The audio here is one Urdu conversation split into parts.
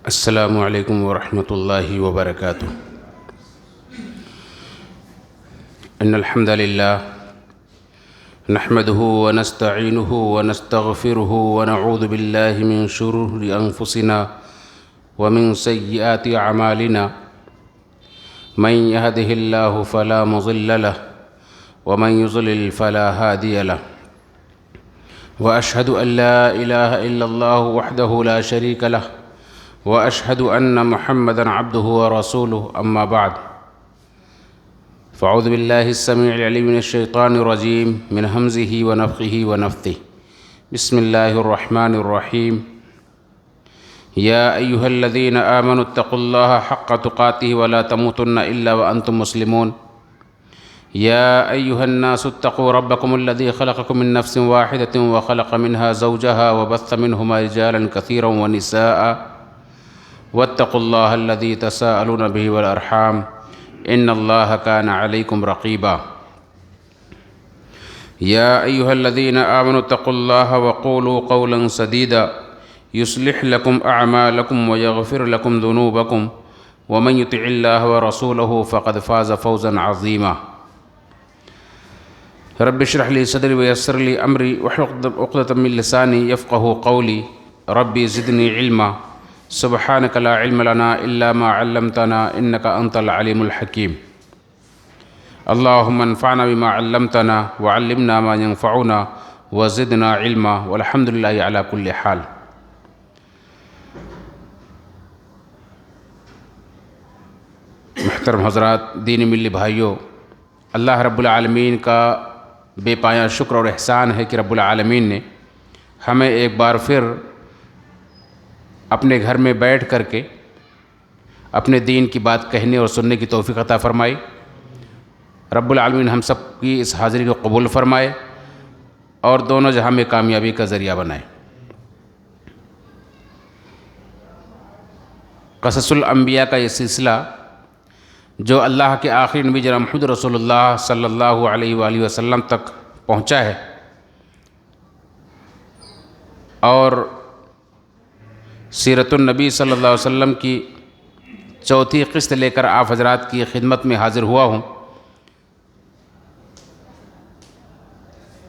السلام علیکم ورحمۃ اللہ وبرکاتہ۔ ان الحمد للہ نحمده ونستعینه ونستغفره ونعوذ باللہ من شرور انفسنا ومن سیئات اعمالنا من يهده اللہ فلا مضل له ومن يضلل فلا هادی له واشهد ان لا الہ الا اللہ وحدہ لا شریک له واشهد ان محمدا عبده ورسوله اما بعد فاعوذ باللہ السمیع العلیم من الشیطان الرجیم من ہمزہ ونفخہ ونفثہ بسم اللہ الرحمن الرحیم یا ایہا الذین آمنوا اتقوا اللہ حق تقاتہ ولا تموتن الا وانتم مسلمون یا ایہا الناس اتقوا ربکم الذی خلقکم من نفس واحدۃ وخلق منها زوجها وبث منہما رجالا کثیرا ونساء واتقوا اللہ الذی تساءلون به والارحام ان اللہ کان علیکم رقیبا یا ایہا الذین آمنوا اتقوا اللہ وقولوا قولا سدیدا یصلح لکم اعمالکم ویغفر لکم ذنوبکم ومن یطع اللہ ورسولہ فقد فاز فوزا عظیما رب اشرح لی صدری ویسر لی امری واحلل عقدۃ من لسانی یفقہوا قولی ربی زدنی علما سبحانک لا علم لنا الا ما علمتنا انک انت العلیم الحکیم اللہم انفعنا بما علمتنا وعلمنا ما ينفعنا وزدنا علما والحمد للہ علی کل حال۔ محترم حضرات، دینی ملی بھائیوں، اللہ رب العالمین کا بے پایہ شکر اور احسان ہے کہ رب العالمین نے ہمیں ایک بار پھر اپنے گھر میں بیٹھ کر کے اپنے دین کی بات کہنے اور سننے کی توفیق عطا فرمائی۔ رب العالمین ہم سب کی اس حاضری کو قبول فرمائے اور دونوں جہاں میں کامیابی کا ذریعہ بنائے۔ قصص الانبیاء کا یہ سلسلہ جو اللہ کے آخری نبی جناب محمد رسول اللہ صلی اللہ علیہ وآلہ وسلم تک پہنچا ہے اور سیرت النبی صلی اللہ علیہ وسلم کی چوتھی قسط لے کر آپ حضرات کی خدمت میں حاضر ہوا ہوں۔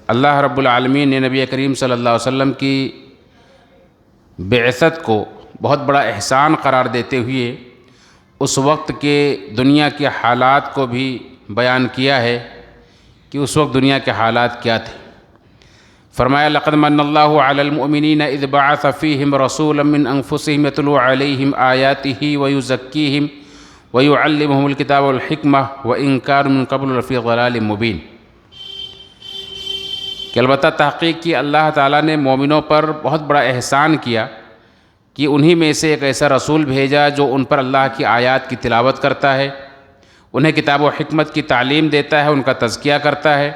اللہ رب العالمین نے نبی کریم صلی اللہ علیہ وسلم کی بعثت کو بہت بڑا احسان قرار دیتے ہوئے اس وقت کے دنیا کے حالات کو بھی بیان کیا ہے کہ اس وقت دنیا کے حالات کیا تھے۔ فرمایا لقد من اللہ علی المؤمنین اذ بعث فیہم رسولا من انفسہم یتلو علیہم آیاتہ ویزکیہم ویعلمہم الکتاب والحکمہ وان کانوا من قبل لفی ضلال مبین، کہ البتہ تحقیق کی اللہ تعالیٰ نے مومنوں پر بہت بڑا احسان کیا کہ انہی میں سے ایک ایسا رسول بھیجا جو ان پر اللہ کی آیات کی تلاوت کرتا ہے، انہیں کتاب و حکمت کی تعلیم دیتا ہے، ان کا تزکیہ کرتا ہے،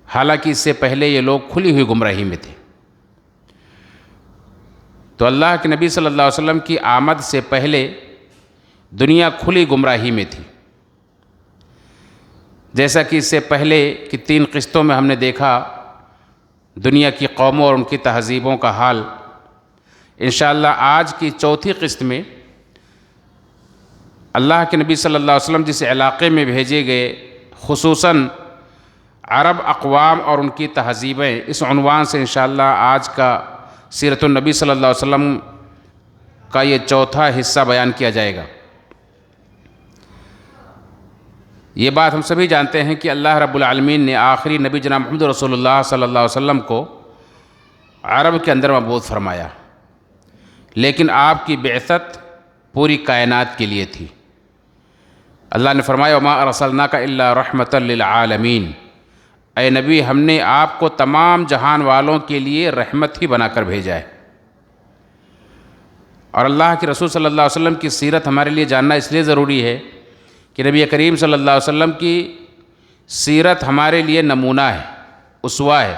حالانکہ اس سے پہلے یہ لوگ کھلی ہوئی گمراہی میں تھے۔ تو اللہ کے نبی صلی اللہ علیہ وسلم کی آمد سے پہلے دنیا کھلی گمراہی میں تھی، جیسا کہ اس سے پہلے کی 3 قسطوں میں ہم نے دیکھا دنیا کی قوموں اور ان کی تہذیبوں کا حال۔ انشاءاللہ آج کی چوتھی قسط میں اللہ کے نبی صلی اللہ علیہ وسلم جس علاقے میں بھیجے گئے، خصوصاً عرب اقوام اور ان کی تہذیبیں، اس عنوان سے انشاءاللہ آج کا سیرت النبی صلی اللہ علیہ وسلم کا یہ چوتھا حصہ بیان کیا جائے گا۔ یہ بات ہم سبھی جانتے ہیں کہ اللہ رب العالمین نے آخری نبی جناب محمد رسول اللہ صلی اللہ علیہ وسلم کو عرب کے اندر مبعوث فرمایا، لیکن آپ کی بعثت پوری کائنات کے لیے تھی۔ اللہ نے فرمایا وما ارسلناک الا رحمۃ للعالمین، اے نبی ہم نے آپ کو تمام جہان والوں کے لیے رحمت ہی بنا کر بھیجا ہے۔ اور اللہ کے رسول صلی اللہ علیہ وسلم کی سیرت ہمارے لیے جاننا اس لیے ضروری ہے کہ نبی کریم صلی اللہ علیہ وسلم کی سیرت ہمارے لیے نمونہ ہے، اسوہ ہے۔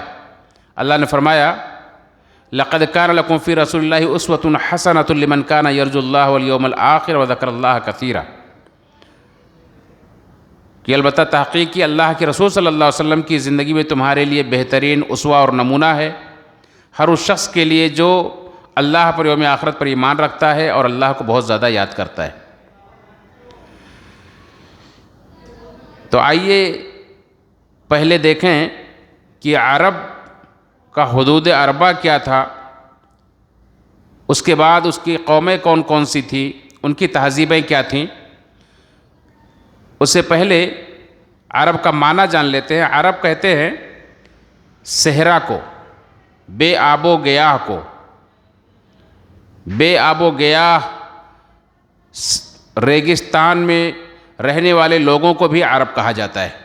اللہ نے فرمایا لقد کان لکم فی رسول اللہ اسوۃ حسنۃ لمن کان یرجو اللہ والیوم الآخر وذکر اللہ کثیرا، کہ البتہ تحقیق کی اللہ کے رسول صلی اللہ علیہ وسلم کی زندگی میں تمہارے لیے بہترین اسوہ اور نمونہ ہے، ہر اس شخص کے لیے جو اللہ پر یوم آخرت پر ایمان رکھتا ہے اور اللہ کو بہت زیادہ یاد کرتا ہے۔ تو آئیے پہلے دیکھیں کہ عرب کا حدود اربع کیا تھا، اس کے بعد اس کی قومیں کون کون سی تھی، ان کی تہذیبیں کیا تھیں۔ اس سے پہلے عرب کا معنی جان لیتے ہیں۔ عرب کہتے ہیں صحرا کو، بے آب و گیاہ کو، بے آب و گیاہ ریگستان میں رہنے والے لوگوں کو بھی عرب کہا جاتا ہے۔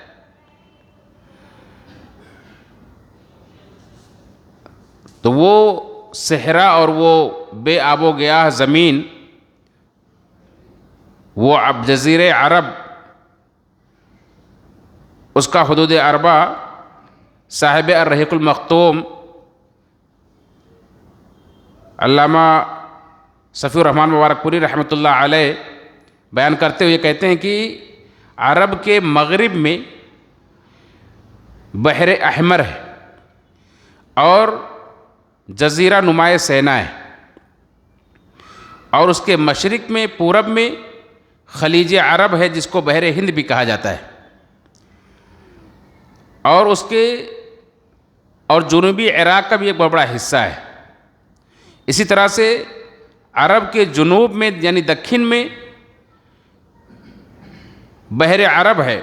تو وہ صحرا اور وہ بے آب و گیاہ زمین، وہ اب جزیرے عرب، اس کا حدود اربع صاحب الرحیق المختوم علامہ صفی الرحمن مبارک پوری رحمۃ اللہ علیہ بیان کرتے ہوئے کہتے ہیں کہ عرب کے مغرب میں بحر احمر ہے اور جزیرہ نمائے سینا ہے، اور اس کے مشرق میں پورب میں خلیج عرب ہے جس کو بحر ہند بھی کہا جاتا ہے، اور اس کے اور جنوبی عراق کا بھی ایک بہت بڑا حصہ ہے۔ اسی طرح سے عرب کے جنوب میں یعنی دکن میں بحر عرب ہے،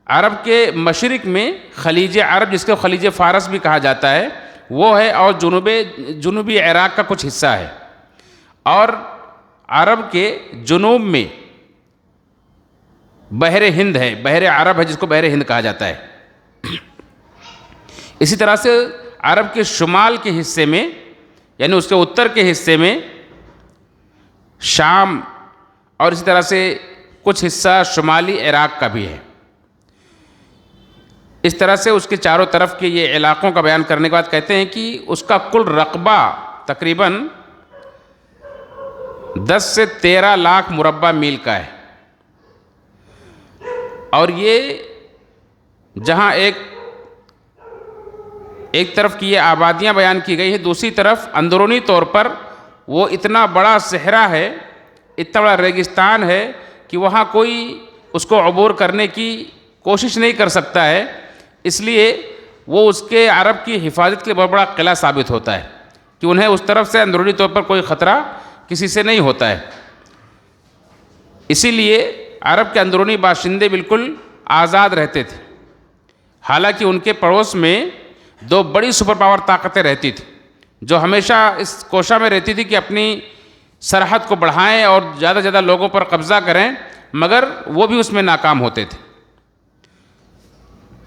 عرب کے مشرق میں خلیج عرب جس کو خلیج فارس بھی کہا جاتا ہے وہ ہے، اور جنوبی عراق کا کچھ حصہ ہے، اور عرب کے جنوب میں بحر ہند ہے، بحر عرب ہے جس کو بحر ہند کہا جاتا ہے۔ اسی طرح سے عرب کے شمال کے حصے میں یعنی اس کے اتر کے حصے میں شام، اور اسی طرح سے کچھ حصہ شمالی عراق کا بھی ہے۔ اس طرح سے اس کے چاروں طرف کے یہ علاقوں کا بیان کرنے کے بعد کہتے ہیں کہ اس کا کل رقبہ تقریباً 10 سے 13 لاکھ مربع میل کا ہے، اور یہ جہاں ایک طرف کی یہ آبادیاں بیان کی گئی ہیں، دوسری طرف اندرونی طور پر وہ اتنا بڑا صحرا ہے، اتنا بڑا ریگستان ہے کہ وہاں کوئی اس کو عبور کرنے کی کوشش نہیں کر سکتا ہے، اس لیے وہ اس کے عرب کی حفاظت کے لیے بہت بڑا قلعہ ثابت ہوتا ہے کہ انہیں اس طرف سے اندرونی طور پر کوئی خطرہ کسی سے نہیں ہوتا ہے۔ اسی لیے عرب کے اندرونی باشندے بالکل آزاد رہتے تھے، حالانکہ ان کے پڑوس میں 2 بڑی سپر پاور طاقتیں رہتی تھیں جو ہمیشہ اس کوشش میں رہتی تھی کہ اپنی سرحد کو بڑھائیں اور زیادہ سے زیادہ لوگوں پر قبضہ کریں، مگر وہ بھی اس میں ناکام ہوتے تھے۔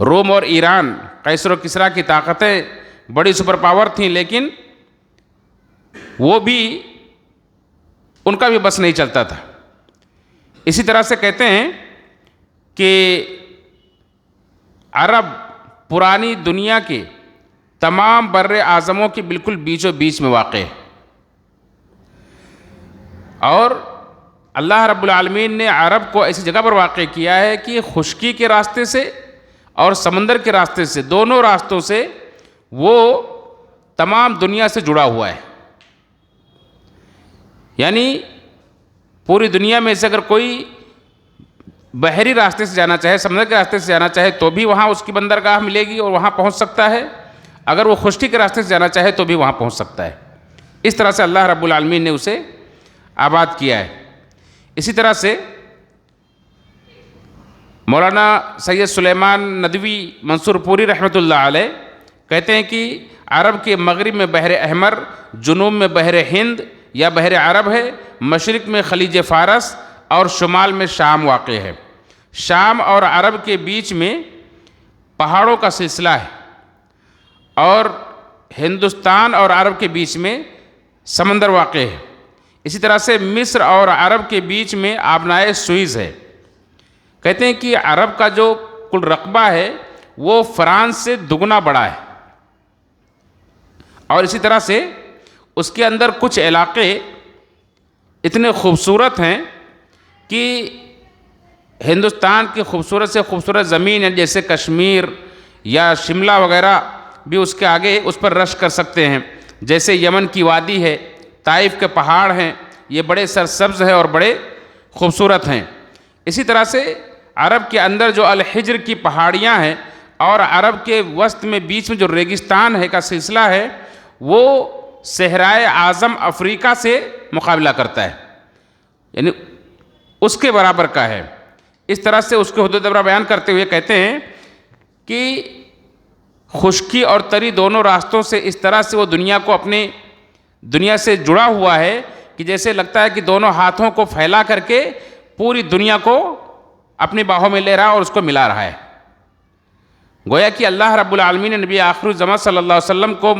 روم اور ایران، قیصر و کسریٰ کی طاقتیں بڑی سپر پاور تھیں، لیکن وہ بھی ان کا بھی بس نہیں چلتا تھا۔ اسی طرح سے کہتے ہیں کہ عرب پرانی دنیا کے تمام بر اعظموں کے بالکل بیچوں بیچ میں واقع ہے، اور اللہ رب العالمین نے عرب کو ایسی جگہ پر واقع کیا ہے کہ خشکی کے راستے سے اور سمندر کے راستے سے، دونوں راستوں سے وہ تمام دنیا سے جڑا ہوا ہے۔ یعنی پوری دنیا میں سے اگر کوئی بحری راستے سے جانا چاہے، سمندر کے راستے سے جانا چاہے تو بھی وہاں اس کی بندرگاہ ملے گی اور وہاں پہنچ سکتا ہے، اگر وہ خشکی کے راستے سے جانا چاہے تو بھی وہاں پہنچ سکتا ہے۔ اس طرح سے اللہ رب العالمین نے اسے آباد کیا ہے۔ اسی طرح سے مولانا سید سلیمان ندوی منصور پوری رحمۃ اللہ علیہ کہتے ہیں کہ عرب کے مغرب میں بحر احمر، جنوب میں بحر ہند یا بحر عرب ہے، مشرق میں خلیج فارس اور شمال میں شام واقع ہے۔ شام اور عرب کے بیچ میں پہاڑوں کا سلسلہ ہے، اور ہندوستان اور عرب کے بیچ میں سمندر واقع ہے۔ اسی طرح سے مصر اور عرب کے بیچ میں آبنائے سوئز ہے۔ کہتے ہیں کہ عرب کا جو کل رقبہ ہے وہ فرانس سے دگنا بڑا ہے، اور اسی طرح سے اس کے اندر کچھ علاقے اتنے خوبصورت ہیں کہ ہندوستان کی خوبصورت سے خوبصورت زمین ہے، جیسے کشمیر یا شملہ وغیرہ بھی اس کے آگے اس پر رش کر سکتے ہیں۔ جیسے یمن کی وادی ہے، طائف کے پہاڑ ہیں، یہ بڑے سرسبز ہیں اور بڑے خوبصورت ہیں۔ اسی طرح سے عرب کے اندر جو الحجر کی پہاڑیاں ہیں اور عرب کے وسط میں بیچ میں جو ریگستان ہے کا سلسلہ ہے، وہ صحرائے اعظم افریقہ سے مقابلہ کرتا ہے، یعنی اس کے برابر کا ہے۔ اس طرح سے اس کے حدود دورہ بیان کرتے ہوئے کہتے ہیں کہ خشکی اور تری دونوں راستوں سے اس طرح سے وہ دنیا کو اپنے دنیا سے جڑا ہوا ہے کہ جیسے لگتا ہے کہ دونوں ہاتھوں کو پھیلا کر کے پوری دنیا کو اپنی باہوں میں لے رہا ہے اور اس کو ملا رہا ہے۔ گویا کہ اللہ رب العالمین نے نبی آخر الزمان صلی اللہ علیہ وسلم کو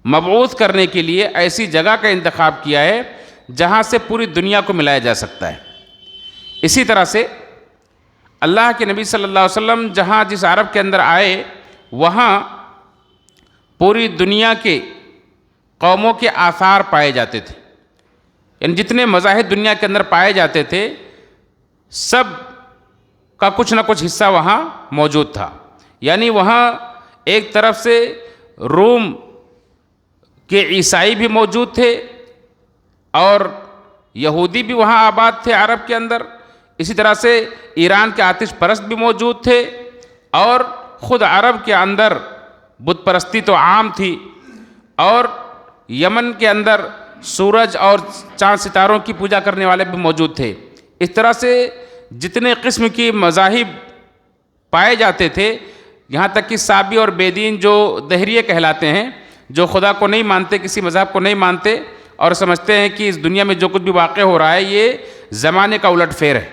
مبعوث کرنے کے لیے ایسی جگہ کا انتخاب کیا ہے جہاں سے پوری دنیا کو ملایا جا سکتا ہے۔ اسی طرح سے اللہ کے نبی صلی اللہ علیہ وسلم جہاں جس عرب کے اندر آئے، وہاں پوری دنیا کے قوموں کے آثار پائے جاتے تھے، یعنی جتنے مذاہب دنیا کے اندر پائے جاتے تھے سب کا کچھ نہ کچھ حصہ وہاں موجود تھا۔ یعنی وہاں ایک طرف سے روم کے عیسائی بھی موجود تھے اور یہودی بھی وہاں آباد تھے عرب کے اندر، اسی طرح سے ایران کے آتش پرست بھی موجود تھے، اور خود عرب کے اندر بت پرستی تو عام تھی، اور یمن کے اندر سورج اور چاند ستاروں کی پوجا کرنے والے بھی موجود تھے۔ اس طرح سے جتنے قسم کی مذاہب پائے جاتے تھے، یہاں تک کہ صابی اور بے دین جو دہریے کہلاتے ہیں، جو خدا کو نہیں مانتے، کسی مذہب کو نہیں مانتے اور سمجھتے ہیں کہ اس دنیا میں جو کچھ بھی واقع ہو رہا ہے یہ زمانے کا الٹ پھیر ہے،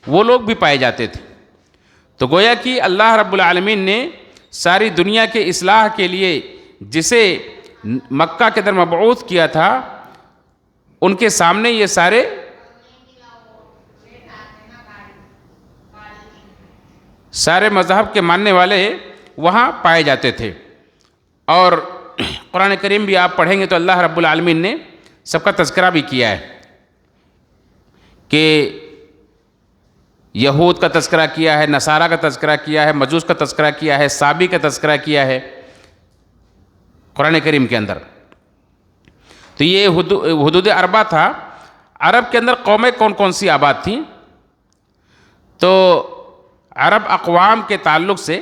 وہ لوگ بھی پائے جاتے تھے۔ تو گویا کہ اللہ رب العالمین نے ساری دنیا کے اصلاح کے لیے جسے مکہ کے اندر مبعوث کیا تھا، ان کے سامنے یہ سارے مذہب کے ماننے والے وہاں پائے جاتے تھے۔ اور قرآن کریم بھی آپ پڑھیں گے تو اللہ رب العالمین نے سب کا تذکرہ بھی کیا ہے کہ یہود کا تذکرہ کیا ہے، نصارہ کا تذکرہ کیا ہے، مجوس کا تذکرہ کیا ہے، صابی کا تذکرہ کیا ہے قرآن کریم کے اندر۔ تو یہ حدود اربع تھا۔ عرب کے اندر قومیں کون کون سی آباد تھیں؟ تو عرب اقوام کے تعلق سے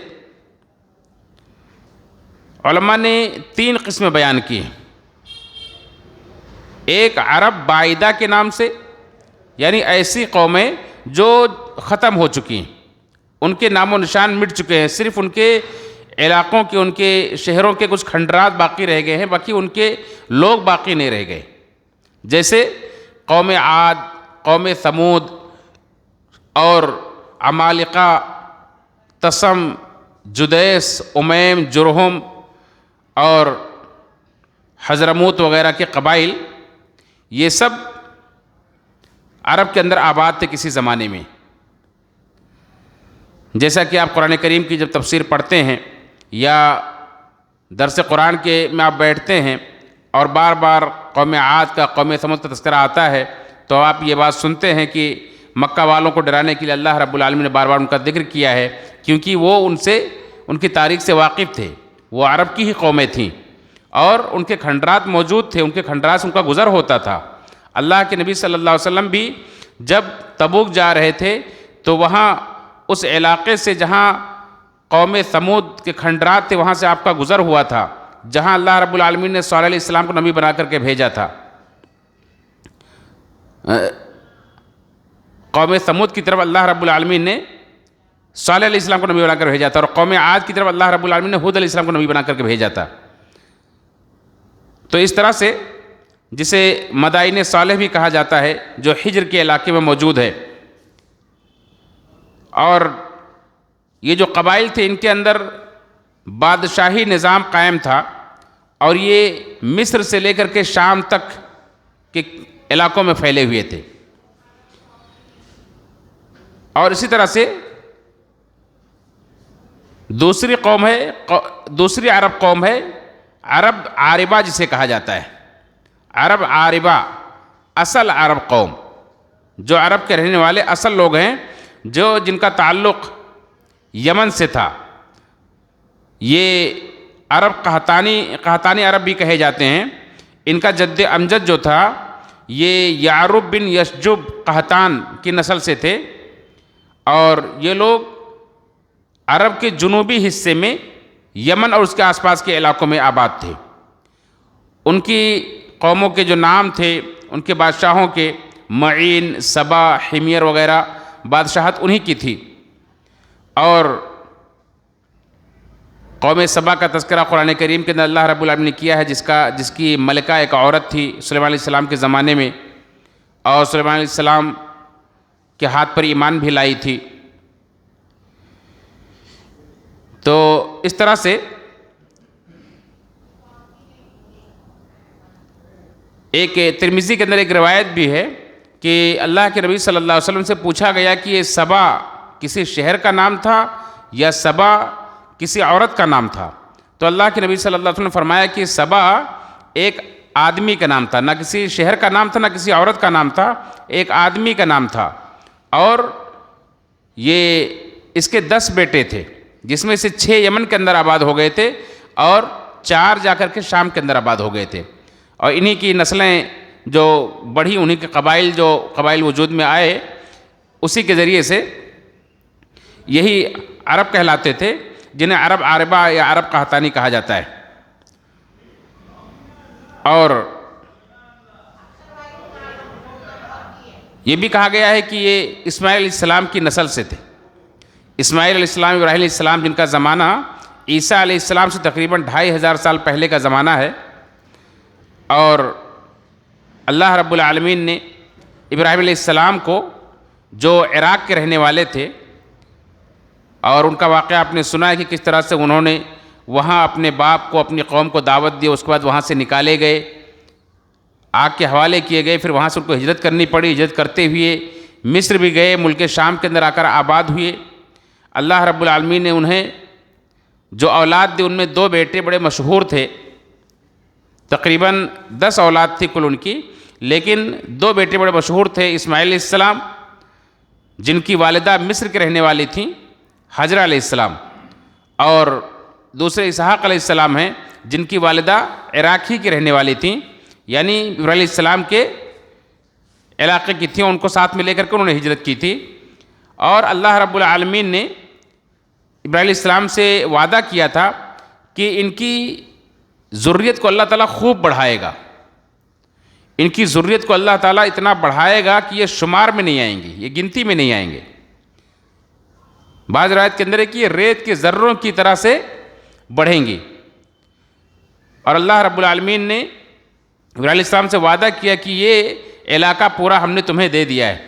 علماء نے 3 قسمیں بیان کی ہیں۔ ایک عرب بعیدہ کے نام سے، یعنی ایسی قومیں جو ختم ہو چکی ہیں، ان کے نام و نشان مٹ چکے ہیں، صرف ان کے علاقوں کے، ان کے شہروں کے کچھ کھنڈرات باقی رہ گئے ہیں، باقی ان کے لوگ باقی نہیں رہ گئے، جیسے قوم عاد، قوم ثمود اور عمالقہ، تسم، جدیس، امیم، جرہم اور حضرموت وغیرہ کے قبائل، یہ سب عرب کے اندر آباد تھے کسی زمانے میں۔ جیسا کہ آپ قرآن کریم کی جب تفسیر پڑھتے ہیں یا درس قرآن کے میں آپ بیٹھتے ہیں اور بار بار قوم عاد کا، قوم ثمود کا تذکرہ آتا ہے، تو آپ یہ بات سنتے ہیں کہ مکہ والوں کو ڈرانے کے لیے اللہ رب العالمین نے بار بار ان کا ذکر کیا ہے، کیونکہ وہ ان کی تاریخ سے واقف تھے، وہ عرب کی ہی قومیں تھیں اور ان کے کھنڈرات موجود تھے، ان کے کھنڈرات سے ان کا گزر ہوتا تھا۔ اللہ کے نبی صلی اللہ علیہ وسلم بھی جب تبوک جا رہے تھے تو وہاں اس علاقے سے جہاں قوم ثمود کے کھنڈرات تھے وہاں سے آپ کا گزر ہوا تھا، جہاں اللہ رب العالمین نے صالح علیہ السلام کو نبی بنا کر کے بھیجا تھا۔ قوم ثمود کی طرف اللہ رب العالمین نے صالح علیہ السلام کو نبی بنا کر بھیجا تھا، اور قوم عاد کی طرف اللہ رب العالمین نے ہود علیہ السلام کو نبی بنا کر کے بھیجا تھا۔ تو اس طرح سے جسے مدائن صالح بھی کہا جاتا ہے، جو حجر کے علاقے میں موجود ہے، اور یہ جو قبائل تھے ان کے اندر بادشاہی نظام قائم تھا، اور یہ مصر سے لے کر کے شام تک کے علاقوں میں پھیلے ہوئے تھے۔ اور اسی طرح سے دوسری عرب قوم ہے عرب عاربہ، جسے کہا جاتا ہے عرب عاربہ، اصل عرب قوم، جو عرب کے رہنے والے اصل لوگ ہیں، جن کا تعلق یمن سے تھا۔ یہ عرب قحطانی عرب بھی کہے جاتے ہیں. ان کا جد امجد جو تھا یہ یعرب بن یشجب قحطان کی نسل سے تھے، اور یہ لوگ عرب کے جنوبی حصے میں یمن اور اس کے آس پاس کے علاقوں میں آباد تھے. ان کی قوموں کے جو نام تھے، ان کے بادشاہوں کے، معین، سبا، حمیر وغیرہ بادشاہت انہی کی تھی. اور قوم سبا کا تذکرہ قرآن کریم کے اندر اللہ رب العالمین نے کیا ہے، جس کی ملکہ ایک عورت تھی سلیمان علیہ السلام کے زمانے میں، اور سلیمان علیہ السلام کے ہاتھ پر ایمان بھی لائی تھی. تو اس طرح سے ایک ترمذی کے اندر ایک روایت بھی ہے کہ اللہ کے نبی صلی اللہ علیہ وسلم سے پوچھا گیا کہ یہ سبا کسی شہر کا نام تھا یا سبا کسی عورت کا نام تھا؟ تو اللہ کے نبی صلی اللہ علیہ وسلم نے فرمایا کہ سبا ایک آدمی کا نام تھا، نہ کسی شہر کا نام تھا نہ کسی عورت کا نام تھا، ایک آدمی کا نام تھا. اور یہ اس کے 10 بیٹے تھے، جس میں سے 6 یمن کے اندر آباد ہو گئے تھے اور 4 جا کر کے شام کے اندر آباد ہو گئے تھے. اور انہی کی نسلیں جو بڑھی، انہی کے قبائل وجود میں آئے، اسی کے ذریعے سے یہی عرب کہلاتے تھے، جنہیں عرب عاربہ یا عرب قحطانی کہا جاتا ہے. اور یہ بھی کہا گیا ہے کہ یہ اسماعیل علیہ السلام کی نسل سے تھے. اسماعیل علیہ السلام، ابراہیم علیہ السلام، جن کا زمانہ عیسیٰ علیہ السلام سے تقریباً 2500 سال پہلے کا زمانہ ہے. اور اللہ رب العالمین نے ابراہیم علیہ السلام کو، جو عراق کے رہنے والے تھے، اور ان کا واقعہ آپ نے سنا ہے کہ کس طرح سے انہوں نے وہاں اپنے باپ کو، اپنی قوم کو دعوت دی، اس کے بعد وہاں سے نکالے گئے، آگ کے حوالے کیے گئے، پھر وہاں سے ان کو ہجرت کرنی پڑی. ہجرت کرتے ہوئے مصر بھی گئے، ملک شام کے اندر آ کر آباد ہوئے. اللہ رب العالمین نے انہیں جو اولاد دی، ان میں 2 بیٹے بڑے مشہور تھے. تقریباً 10 اولاد تھی کل ان کی، لیکن 2 بیٹے بڑے مشہور تھے. اسماعیل علیہ السلام، جن کی والدہ مصر کے رہنے والی تھیں، حجرہ علیہ السلام، اور دوسرے اسحاق علیہ السلام ہیں، جن کی والدہ عراق ہی کی رہنے والی تھیں، یعنی ابراہیم علیہ السلام کے علاقے کی تھیں. ان کو ساتھ میں لے کر کے انہوں نے ہجرت کی تھی. اور اللہ رب العالمین نے ابراہیم علیہ السلام سے وعدہ کیا تھا کہ ان کی ذریت کو اللہ تعالیٰ خوب بڑھائے گا. ان کی ذریت کو اللہ تعالیٰ اتنا بڑھائے گا کہ یہ شمار میں نہیں آئیں گے، یہ گنتی میں نہیں آئیں گے. بعض روایت کے اندر ہے کہ یہ ریت کے ذروں کی طرح سے بڑھیں گی. اور اللہ رب العالمین نے ابراہیم علیہ السلام سے وعدہ کیا کہ یہ علاقہ پورا ہم نے تمہیں دے دیا ہے،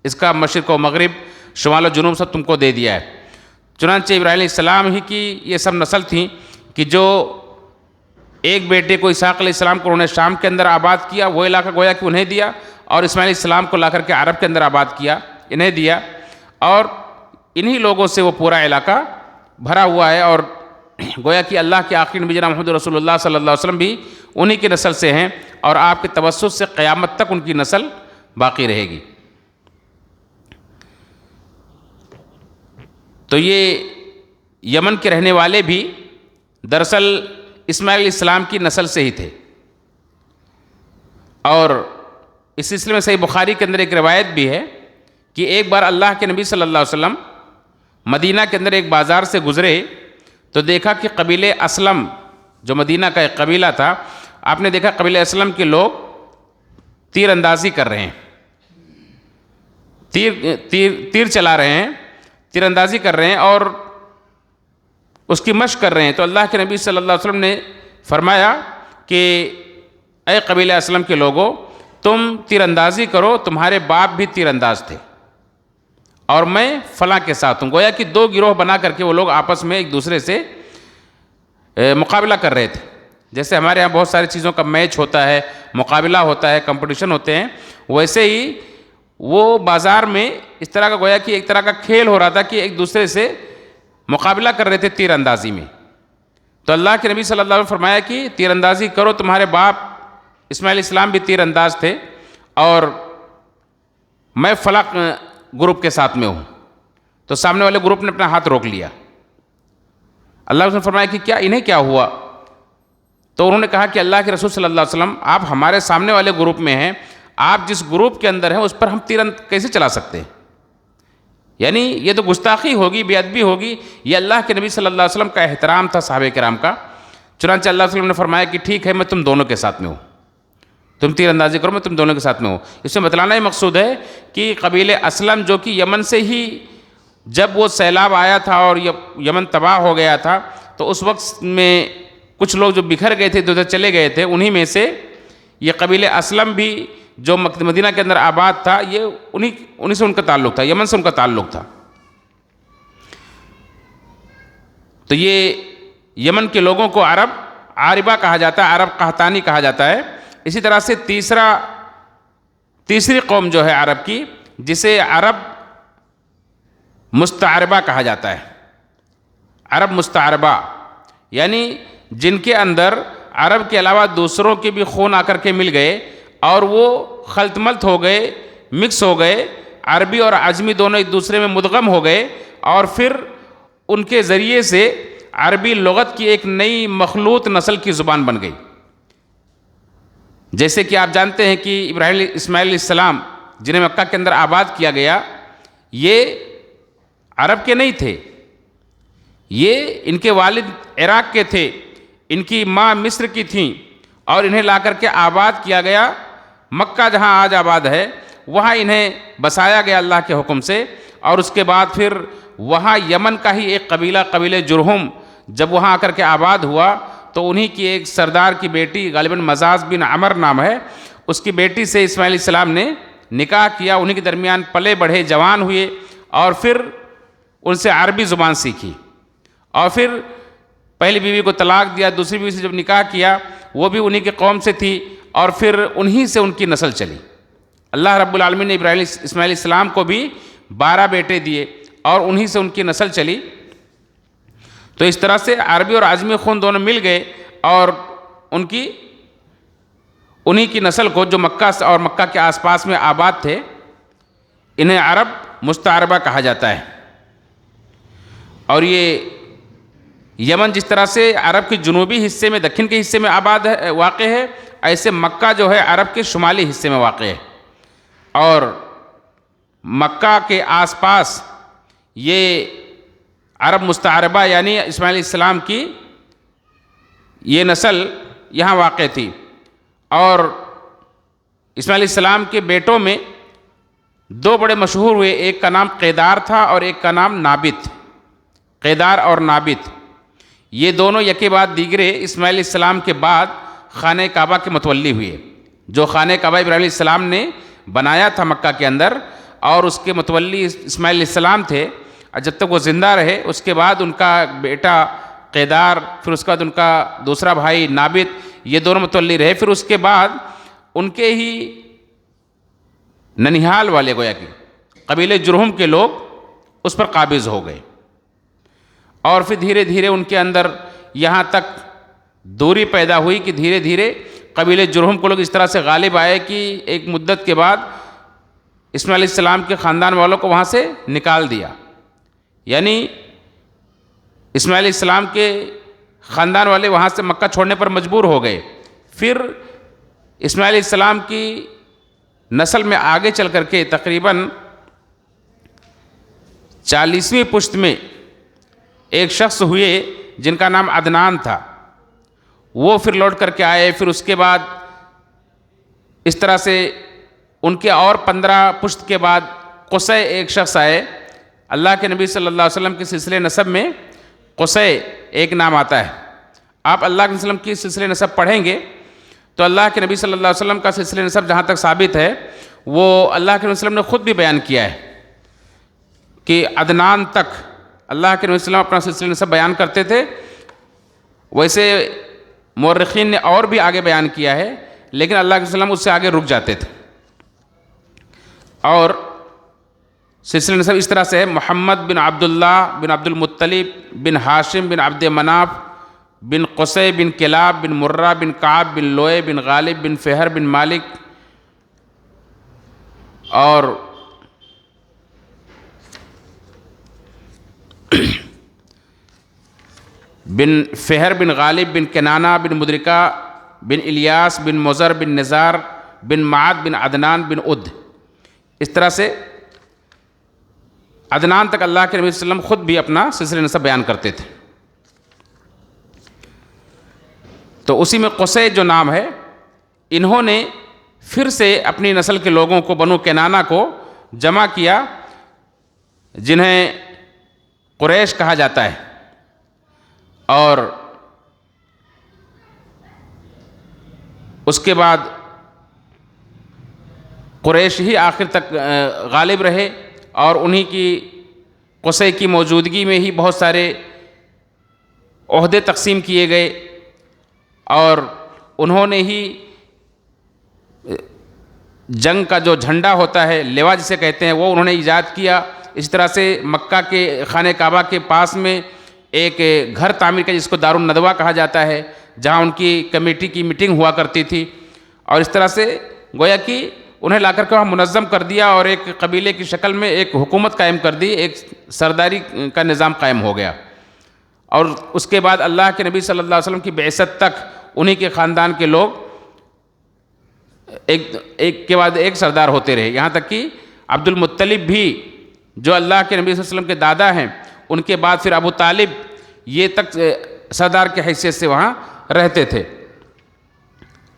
اس کا مشرق و مغرب، شمال و جنوب سب تم کو دے دیا ہے. چنانچہ ابراہیم علیہ السلام ہی کی یہ سب نسل تھیں کہ جو ایک بیٹے کو اسحاق علیہ السلام کو انہوں نے شام کے اندر آباد کیا، وہ علاقہ گویا کہ انہیں دیا، اور اسماعیل علیہ السلام کو لا کر کے عرب کے اندر آباد کیا، انہیں دیا. اور انہی لوگوں سے وہ پورا علاقہ بھرا ہوا ہے. اور گویا کہ اللہ کے آخری نبی جناب محمد رسول اللہ صلی اللہ علیہ وسلم بھی انہی کی نسل سے ہیں، اور آپ کے توسط سے قیامت تک ان کی نسل باقی رہے گی. تو یہ یمن کے رہنے والے بھی دراصل اسماعیل علیہ السلام کی نسل سے ہی تھے. اور اس سلسلے میں صحیح بخاری کے اندر ایک روایت بھی ہے کہ ایک بار اللہ کے نبی صلی اللہ علیہ وسلم مدینہ کے اندر ایک بازار سے گزرے تو دیکھا کہ قبیلہ اسلم، جو مدینہ کا ایک قبیلہ تھا، آپ نے دیکھا قبیلہ اسلم کے لوگ تیر اندازی کر رہے ہیں، تیر چلا رہے ہیں، تیر اندازی کر رہے ہیں اور اس کی مشق کر رہے ہیں. تو اللہ کے نبی صلی اللہ علیہ وسلم نے فرمایا کہ اے قبیلہ اسلم کے لوگوں، تم تیر اندازی کرو، تمہارے باپ بھی تیر انداز تھے اور میں فلاں کے ساتھ ہوں. گویا کہ 2 گروہ بنا کر کے وہ لوگ آپس میں ایک دوسرے سے مقابلہ کر رہے تھے. جیسے ہمارے ہاں بہت ساری چیزوں کا میچ ہوتا ہے، مقابلہ ہوتا ہے، کمپٹیشن ہوتے ہیں، ویسے ہی وہ بازار میں اس طرح کا گویا کہ ایک طرح کا کھیل ہو رہا تھا کہ ایک دوسرے سے مقابلہ کر رہے تھے تیر اندازی میں. تو اللہ کے نبی صلی اللہ علیہ وسلم نے فرمایا کہ تیر اندازی کرو، تمہارے باپ اسماعیل علیہ السلام بھی تیر انداز تھے اور میں فلاں گروپ کے ساتھ میں ہوں. تو سامنے والے گروپ نے اپنا ہاتھ روک لیا اللہ نے فرمایا کہ کیا انہیں کیا ہوا؟ تو انہوں نے کہا کہ اللہ کے رسول صلی اللہ علیہ وسلم آپ ہمارے سامنے والے گروپ میں ہیں، آپ جس گروپ کے اندر ہیں اس پر ہم تیر کیسے چلا سکتے ہیں؟ یعنی یہ تو گستاخی ہوگی، بے ادبی ہوگی۔ یہ اللہ کے نبی صلی اللہ علیہ وسلم کا احترام تھا صحابہ کرام کا۔ چنانچہ اللہ علیہ وسلم نے فرمایا کہ ٹھیک ہے، میں تم دونوں کے ساتھ میں ہوں، تم تیر اندازی کرو، میں تم دونوں کے ساتھ میں ہوں۔ اس میں بتلانا یہ مقصود ہے کہ قبیلہ اسلم جو کہ یمن سے ہی جب وہ سیلاب آیا تھا اور یمن تباہ ہو گیا تھا، تو اس وقت میں کچھ لوگ جو بکھر گئے تھے، ادھر چلے گئے تھے، انہی میں سے یہ قبیلہ اسلم بھی جو مدینہ کے اندر آباد تھا، یہ انہی سے ان کا تعلق تھا، یمن سے ان کا تعلق تھا۔ تو یہ یمن کے لوگوں کو عرب عاربہ کہا جاتا ہے، عرب قحطانی کہا جاتا ہے۔ اسی طرح سے تیسری قوم جو ہے عرب کی، جسے عرب مستعربہ کہا جاتا ہے۔ عرب مستعربہ یعنی جن کے اندر عرب کے علاوہ دوسروں کے بھی خون آ کر کے مل گئے اور وہ خلط ملط ہو گئے، مکس ہو گئے، عربی اور عجمی دونوں ایک دوسرے میں مدغم ہو گئے، اور پھر ان کے ذریعے سے عربی لغت کی ایک نئی مخلوط نسل کی زبان بن گئی۔ جیسے کہ آپ جانتے ہیں کہ اسماعیل علیہ السلام جنہیں مکہ کے اندر آباد کیا گیا، یہ عرب کے نہیں تھے، یہ ان کے والد عراق کے تھے، ان کی ماں مصر کی تھیں، اور انہیں لا کر کے آباد کیا گیا۔ مکہ جہاں آج آباد ہے وہاں انہیں بسایا گیا اللہ کے حکم سے، اور اس کے بعد پھر وہاں یمن کا ہی ایک قبیلہ جرہم جب وہاں آ کر کے آباد ہوا، تو انہی کی ایک سردار کی بیٹی، غالباً مزاز بن عمر نام ہے، اس کی بیٹی سے اسماعیل علیہ السلام نے نکاح کیا، انہی کے درمیان پلے بڑھے، جوان ہوئے، اور پھر ان سے عربی زبان سیکھی، اور پھر پہلی بیوی کو طلاق دیا، دوسری بیوی سے جب نکاح کیا وہ بھی انہی کی قوم سے تھی، اور پھر انہی سے ان کی نسل چلی۔ اللہ رب العالمین نے اسماعیل علیہ السلام کو بھی 12 بیٹے دیے، اور انہی سے ان کی نسل چلی۔ تو اس طرح سے عربی اور عجمی خون دونوں مل گئے، اور انہی کی نسل کو جو مکہ اور مکہ کے آس پاس میں آباد تھے، انہیں عرب مستعربہ کہا جاتا ہے۔ اور یہ یمن جس طرح سے عرب کے جنوبی حصے میں، دکن کے حصے میں واقع ہے، ایسے مکہ جو ہے عرب کے شمالی حصے میں واقع ہے، اور مکہ کے آس پاس یہ عرب مستعربہ یعنی اسماعیل علیہ السلام کی یہ نسل یہاں واقع تھی۔ اور اسماعیل علیہ السلام کے بیٹوں میں 2 بڑے مشہور ہوئے، ایک کا نام قیدار تھا اور ایک کا نام نابت۔ قیدار اور نابت یہ دونوں یکے بعد دیگرے اسماعیل علیہ السلام کے بعد خانہ کعبہ کے متولی ہوئے۔ جو خانہ کعبہ ابراہیم علیہ السلام نے بنایا تھا مکہ کے اندر، اور اس کے متولی اسماعیل علیہ السلام تھے، اور جب تک وہ زندہ رہے اس کے بعد ان کا بیٹا قیدار، پھر اس کے بعد ان کا دوسرا بھائی نابت، یہ دونوں متولی رہے۔ پھر اس کے بعد ان کے ہی ننیحال والے گویا کہ قبیلہ جرہم کے لوگ اس پر قابض ہو گئے، اور پھر دھیرے دھیرے ان کے اندر یہاں تک دوری پیدا ہوئی کہ دھیرے دھیرے قبیلہ جرہم کو لوگ اس طرح سے غالب آئے کہ ایک مدت کے بعد اسماعیل علیہ السلام کے خاندان والوں کو وہاں سے نکال دیا۔ یعنی اسماعیل علیہ السلام کے خاندان والے وہاں سے مکہ چھوڑنے پر مجبور ہو گئے۔ پھر اسماعیل علیہ السلام کی نسل میں آگے چل کر کے تقریباً 40ویں پشت میں ایک شخص ہوئے جن کا نام عدنان تھا، وہ پھر لوٹ کر کے آئے۔ پھر اس کے بعد اس طرح سے ان کے اور 15 پشت کے بعد قصی ایک شخص آئے۔ اللہ کے نبی صلی اللہ علیہ وسلم کے سلسلے نسب میں قصی ایک نام آتا ہے۔ آپ اللہ کے وسلم کی سلسلے نسب پڑھیں گے تو اللہ کے نبی صلی اللہ علیہ وسلم کا سلسلے نسب جہاں تک ثابت ہے، وہ اللہ کے نبی صلی اللہ علیہ وسلم نے خود بھی بیان کیا ہے کہ عدنان تک اللہ کے نبی صلی اللہ علیہ وسلم اپنا سلسلہ نسب بیان کرتے تھے۔ ویسے مورخین نے اور بھی آگے بیان کیا ہے، لیکن اللہ کے وسلم اس سے آگے رک جاتے تھے۔ اور سلسلہ نسب اس طرح سے ہے: محمد بن عبداللہ بن عبد المطلب بن ہاشم بن عبد مناف بن قصی بن کلاب بن مرہ بن کعب بن لوئے بن غالب بن فہر بن مالک، اور بن فہر بن غالب بن کنانہ بن مدرکہ بن الیاس بن مضر بن نزار بن معد بن عدنان بن اد. اس طرح سے عدنان تک اللہ کے نبی صلی اللہ علیہ وسلم خود بھی اپنا سلسلہ نسب بیان کرتے تھے. تو اسی میں قصی جو نام ہے، انہوں نے پھر سے اپنی نسل کے لوگوں کو، بنو کنانہ کو جمع کیا، جنہیں قریش کہا جاتا ہے. اور اس کے بعد قریش ہی آخر تک غالب رہے، اور انہی کی قصی کی موجودگی میں ہی بہت سارے عہدے تقسیم کیے گئے، اور انہوں نے ہی جنگ کا جو جھنڈا ہوتا ہے، لیوا جسے کہتے ہیں، وہ انہوں نے ایجاد کیا. اس طرح سے مکہ کے خانہ کعبہ کے پاس میں ایک گھر تعمیر کیا جس کو دار الندوہ کہا جاتا ہے، جہاں ان کی کمیٹی کی میٹنگ ہوا کرتی تھی. اور اس طرح سے گویا کہ انہیں لا کر کے وہاں منظم کر دیا، اور ایک قبیلے کی شکل میں ایک حکومت قائم کر دی، ایک سرداری کا نظام قائم ہو گیا. اور اس کے بعد اللہ کے نبی صلی اللہ علیہ وسلم کی بعثت تک انہی کے خاندان کے لوگ ایک کے بعد ایک سردار ہوتے رہے، یہاں تک کہ عبد المطلب بھی جو اللہ کے نبی صلی اللہ علیہ وسلم کے دادا ہیں، ان کے بعد پھر ابو طالب، یہ تک سردار کی حیثیت سے وہاں رہتے تھے.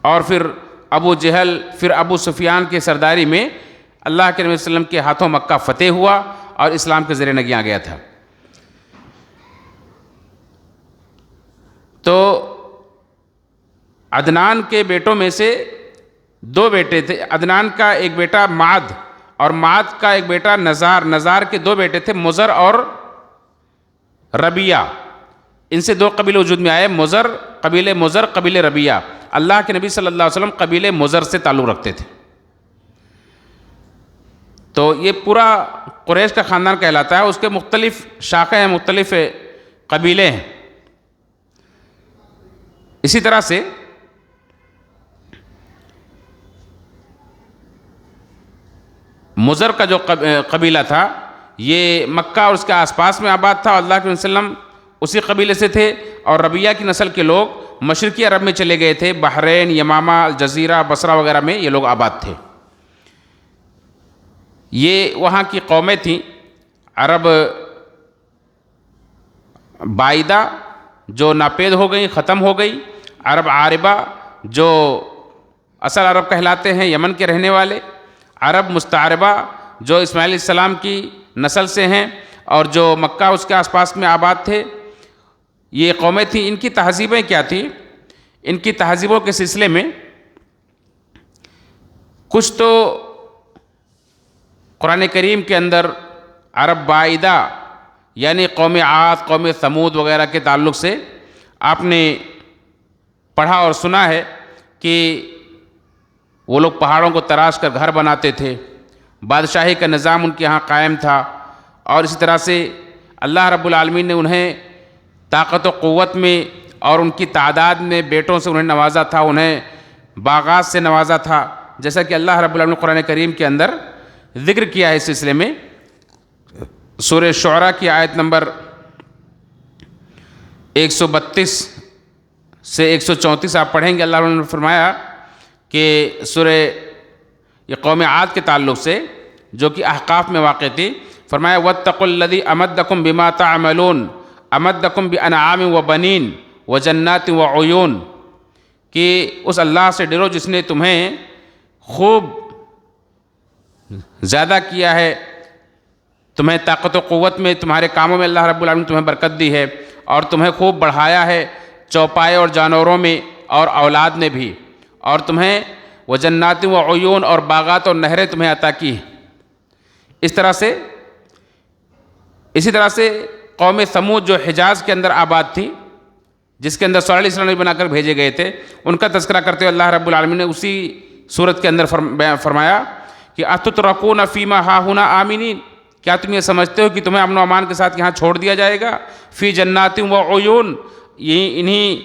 اور پھر ابو جہل، پھر ابو سفیان کی سرداری میں اللہ کے نبی صلی اللہ علیہ وسلم کے ہاتھوں مکہ فتح ہوا اور اسلام کے زیر نگیں آ گیا تھا. تو عدنان کے بیٹوں میں سے دو بیٹے تھے. عدنان کا ایک بیٹا معد، اور معد کا ایک بیٹا نزار. نزار کے دو بیٹے تھے، مضر اور ربیہ. ان سے دو قبیلے وجود میں آئے، مضر، قبیلے ربیہ. اللہ کے نبی صلی اللہ علیہ وسلم قبیلے مضر سے تعلق رکھتے تھے. تو یہ پورا قریش کا خاندان کہلاتا ہے. اس کے مختلف شاخیں ہیں، مختلف قبیلے ہیں. اسی طرح سے مضر کا جو قبیلہ تھا، یہ مکہ اور اس کے آس پاس میں آباد تھا، اللہ کے وسلم اسی قبیلے سے تھے. اور ربیہ کی نسل کے لوگ مشرقی عرب میں چلے گئے تھے، بحرین، یمامہ، الجزیرہ، بصرہ وغیرہ میں یہ لوگ آباد تھے. یہ وہاں کی قومیں تھیں. عرب بائدہ جو ناپید ہو گئی، ختم ہو گئی. عرب عاربہ جو اصل عرب کہلاتے ہیں، یمن کے رہنے والے. عرب مستعربہ جو اسماعیل علیہ السلام کی نسل سے ہیں اور جو مکہ اس کے آس پاس میں آباد تھے، یہ قومیں تھیں. ان کی تہذیبیں کیا تھیں؟ ان کی تہذیبوں کے سلسلے میں کچھ تو قرآن کریم کے اندر عرب بائدہ یعنی قوم عاد، قوم ثمود وغیرہ کے تعلق سے آپ نے پڑھا اور سنا ہے کہ وہ لوگ پہاڑوں کو تراش کر گھر بناتے تھے، بادشاہی کا نظام ان کے ہاں قائم تھا. اور اسی طرح سے اللہ رب العالمین نے انہیں طاقت و قوت میں اور ان کی تعداد میں بیٹوں سے انہیں نوازا تھا، انہیں باغات سے نوازا تھا، جیسا کہ اللہ رب العالمین نے قرآن کریم کے اندر ذکر کیا ہے. اس سلسلے میں سورہ شعراء کی آیت نمبر 132 سے 134 آپ پڑھیں گے. اللہ نے فرمایا کہ سورہ یہ قوم عاد کے تعلق سے جو کہ احقاف میں واقع تھی، فرمایا وَاتَّقُوا الَّذِي أَمَدَّكُم بِمَا تَعْمَلُونَ أَمَدَّكُم بِأَنْعَامٍ وَبَنِينَ وَجَنَّاتٍ وَعُيُونٍ، کہ اس اللہ سے ڈرو جس نے تمہیں خوب زیادہ کیا ہے، تمہیں طاقت و قوت میں، تمہارے کاموں میں اللہ رب العالمین تمہیں برکت دی ہے، اور تمہیں خوب بڑھایا ہے چوپائے اور جانوروں میں اور اولاد میں بھی، اور تمہیں وجنات وعیون اور باغات اور نہریں تمہیں عطا کی. اسی طرح سے قوم ثمود جو حجاز کے اندر آباد تھی، جس کے اندر صالح علیہ السلام بنا کر بھیجے گئے تھے، ان کا تذکرہ کرتے ہوئے اللہ رب العالمین نے اسی صورت کے اندر فرمایا کہ اتترکون فیما ہاہنا آمنین، کیا تم یہ سمجھتے ہو کہ تمہیں امن و امان کے ساتھ یہاں چھوڑ دیا جائے گا؟ فی جنات وعیون، انہی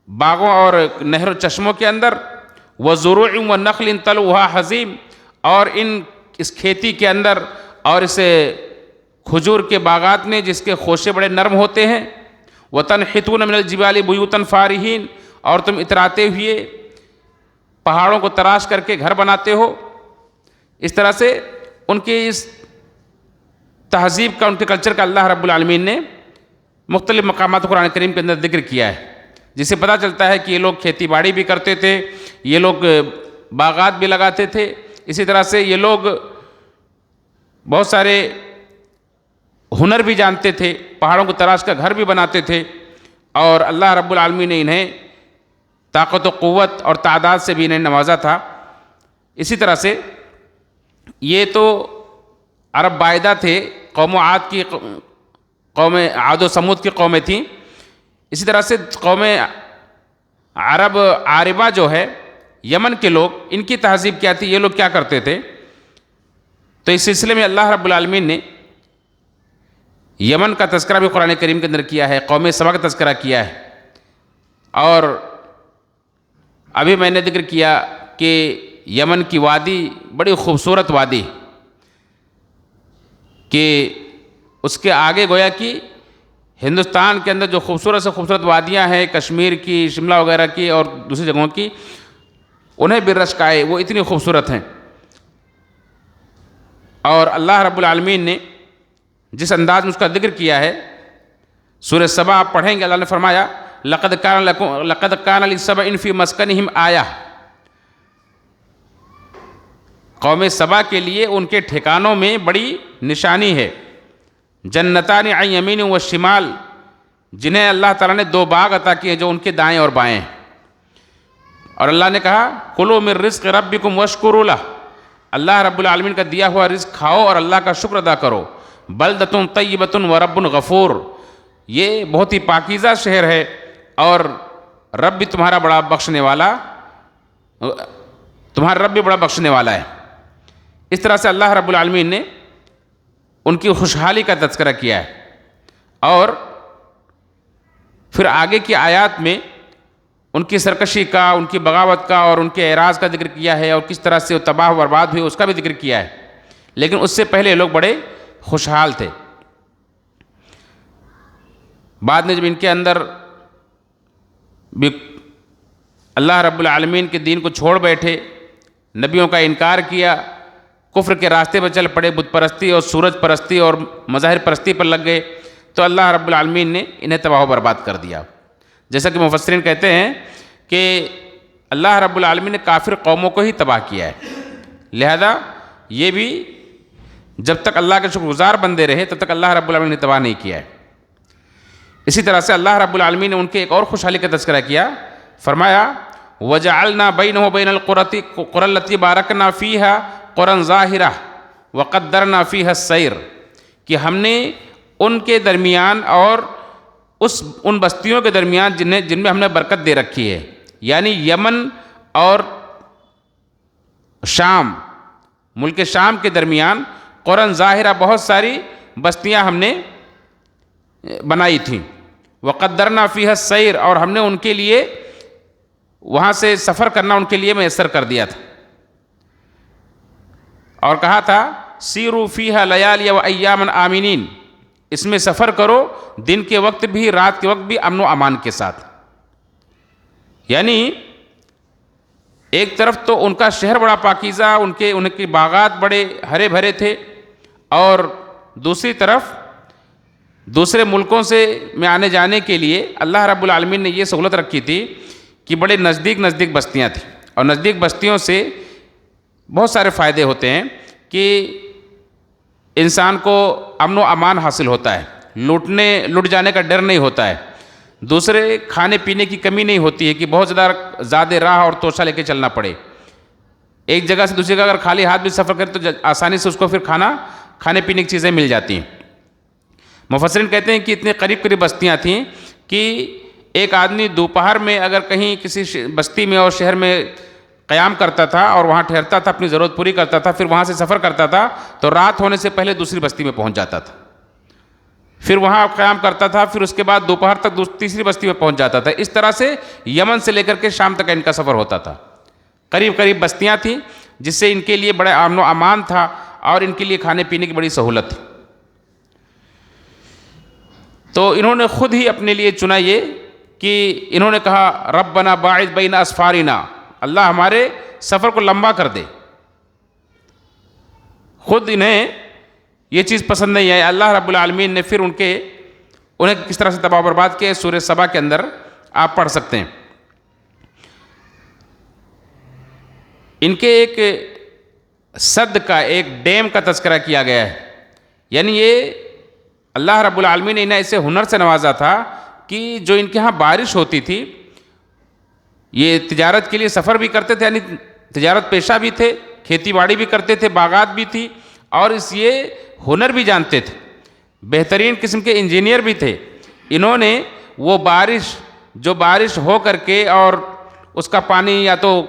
باغوں اور نہر و چشموں کے اندر، وزروع ونخل طلعها حضیم، اور اس کھیتی کے اندر اور اس کھجور کے باغات میں جس کے خوشے بڑے نرم ہوتے ہیں، وَتَنْحِتُونَ مِنَ الْجِبَالِ بُيُوتًا فَارِهِينَ، اور تم اتراتے ہوئے پہاڑوں کو تراش کر کے گھر بناتے ہو۔ اس طرح سے ان کے اس تہذیب کا، ان کے کلچر کا اللہ رب العالمین نے مختلف مقامات قرآن کریم کے اندر ذکر کیا ہے، جس سے پتہ چلتا ہے کہ یہ لوگ کھیتی باڑی بھی کرتے تھے، یہ لوگ باغات بھی لگاتے تھے، اسی طرح سے یہ لوگ بہت سارے ہنر بھی جانتے تھے، پہاڑوں کو تراش کر گھر بھی بناتے تھے، اور اللہ رب العالمین نے انہیں طاقت و قوت اور تعداد سے بھی انہیں نوازا تھا۔ اسی طرح سے یہ تو عرب باعدہ تھے، قوم عاد کی، قوم عاد و سمود کی قومیں تھیں۔ اسی طرح سے قوم عرب عاربہ جو ہے، یمن کے لوگ، ان کی تہذیب کیا تھی، یہ لوگ کیا کرتے تھے؟ تو اس سلسلے میں اللہ رب العالمین نے یمن کا تذکرہ بھی قرآن کریم کے اندر کیا ہے، قوم سبا کا تذکرہ کیا ہے، اور ابھی میں نے ذکر کیا کہ یمن کی وادی بڑی خوبصورت وادی، کہ اس کے آگے گویا کہ ہندوستان کے اندر جو خوبصورت سے خوبصورت وادیاں ہیں، کشمیر کی، شملہ وغیرہ کی اور دوسری جگہوں کی، انہیں بھی رشک آئے، وہ اتنی خوبصورت ہیں۔ اور اللہ رب العالمین نے جس انداز میں اس کا ذکر کیا ہے، سورہ سبا آپ پڑھیں گے، اللہ نے فرمایا لقد کان لسبأ فی مسکنہم آیہ، قوم سبا کے لیے ان کے ٹھکانوں میں بڑی نشانی ہے۔ جنتان عن یمین و شمال، جنہیں اللہ تعالیٰ نے 2 باغ عطا کیے جو ان کے دائیں اور بائیں، اور اللہ نے کہا کلوا من رزق ربکم واشکروا لہ، اللہ رب العالمین کا دیا ہوا رزق کھاؤ اور اللہ کا شکر ادا کرو۔ بلدۃ طیبۃ ورب غفور، یہ بہت ہی پاکیزہ شہر ہے اور رب بھی تمہارا بڑا بخشنے والا، تمہارا رب بھی بڑا بخشنے والا ہے۔ اس طرح سے اللہ رب العالمین نے ان کی خوشحالی کا تذکرہ کیا ہے، اور پھر آگے کی آیات میں ان کی سرکشی کا، ان کی بغاوت کا اور ان کے اعراض کا ذکر کیا ہے، اور کس طرح سے وہ تباہ و برباد ہوئے اس کا بھی ذکر کیا ہے۔ لیکن اس سے پہلے لوگ بڑے خوشحال تھے۔ بعد میں جب ان کے اندر بھی اللہ رب العالمین کے دین کو چھوڑ بیٹھے، نبیوں کا انکار کیا، کفر کے راستے پر چل پڑے، بت پرستی اور سورج پرستی اور مظاہر پرستی پر لگ گئے، تو اللہ رب العالمین نے انہیں تباہ و برباد کر دیا۔ جیسا کہ مفسرین کہتے ہیں کہ اللہ رب العالمین نے کافر قوموں کو ہی تباہ کیا ہے، لہذا یہ بھی جب تک اللہ کے شکر گزار بندے رہے تب تک اللہ رب العالمین نے تباہ نہیں کیا ہے۔ اسی طرح سے اللہ رب العالمین نے ان کے ایک اور خوشحالی کا تذکرہ کیا، فرمایا وَجَعَلْنَا بَيْنَهُ وَبَيْنَ الْقُرَى الَّتِي بَارَكْنَا فِيهَا قُرًى ظَاهِرَةً وَقَدَّرْنَا فِيهَا السَّيْرَ، کہ ہم نے ان کے درمیان اور ان بستیوں کے درمیان جن میں ہم نے برکت دے رکھی ہے، یعنی یمن اور شام، ملک شام کے درمیان قرن ظاہرہ بہت ساری بستیاں ہم نے بنائی تھیں۔ وقدرنا فیہا السیر، اور ہم نے ان کے لیے وہاں سے سفر کرنا ان کے لیے میسر کر دیا تھا، اور کہا تھا سیروا فیہا لیالی و ایاما آمنین، اس میں سفر کرو دن کے وقت بھی رات کے وقت بھی امن و امان کے ساتھ۔ یعنی ایک طرف تو ان کا شہر بڑا پاکیزہ، ان کے باغات بڑے ہرے بھرے تھے، اور دوسری طرف دوسرے ملکوں سے میں آنے جانے کے لیے اللہ رب العالمین نے یہ سہولت رکھی تھی کہ بڑے نزدیک نزدیک بستیاں تھیں، اور نزدیک بستیوں سے بہت سارے فائدے ہوتے ہیں کہ انسان کو امن و امان حاصل ہوتا ہے، لٹ جانے کا ڈر نہیں ہوتا ہے، دوسرے کھانے پینے کی کمی نہیں ہوتی ہے کہ بہت زیادہ راہ اور توشہ لے کے چلنا پڑے، ایک جگہ سے دوسری جگہ اگر خالی ہاتھ بھی سفر کرے تو آسانی سے اس کو پھر کھانے پینے کی چیزیں مل جاتی ہیں۔ مفسرین کہتے ہیں کہ اتنے قریب قریب بستیاں تھیں کہ ایک آدمی دوپہر میں اگر کہیں کسی بستی میں اور شہر میں قیام کرتا تھا اور وہاں ٹھہرتا تھا، اپنی ضرورت پوری کرتا تھا، پھر وہاں سے سفر کرتا تھا تو رات ہونے سے پہلے دوسری بستی میں پہنچ جاتا تھا، پھر وہاں قیام کرتا تھا، پھر اس کے بعد دوپہر تک تیسری بستی میں پہنچ جاتا تھا۔ اس طرح سے یمن سے لے کر کے شام تک ان کا سفر ہوتا تھا۔ قریب قریب بستیاں تھیں جس سے ان کے لیے بڑا امن و امان تھا اور ان کے لیے کھانے پینے کی بڑی سہولت تھی۔ تو انہوں نے خود ہی اپنے لیے چنا یہ کہ انہوں نے کہا ربنا باعث بین اسفارنا، اللہ ہمارے سفر کو لمبا کر دے. خود انہیں یہ چیز پسند نہیں آئی. اللہ رب العالمین نے پھر انہیں کس طرح سے تباہ و برباد کیا سورہ سبا کے اندر آپ پڑھ سکتے ہیں. ان کے ایک سد کا، ایک ڈیم کا تذکرہ کیا گیا ہے. یعنی یہ اللہ رب العالمین نے انہیں ایسے ہنر سے نوازا تھا کہ جو ان کے ہاں بارش ہوتی تھی، یہ تجارت کے لیے سفر بھی کرتے تھے، یعنی تجارت پیشہ بھی تھے، کھیتی باڑی بھی کرتے تھے، باغات بھی تھی، اور یہ ہنر بھی جانتے تھے، بہترین قسم کے انجینئر بھی تھے. انہوں نے وہ بارش ہو کر کے اور اس کا پانی یا تو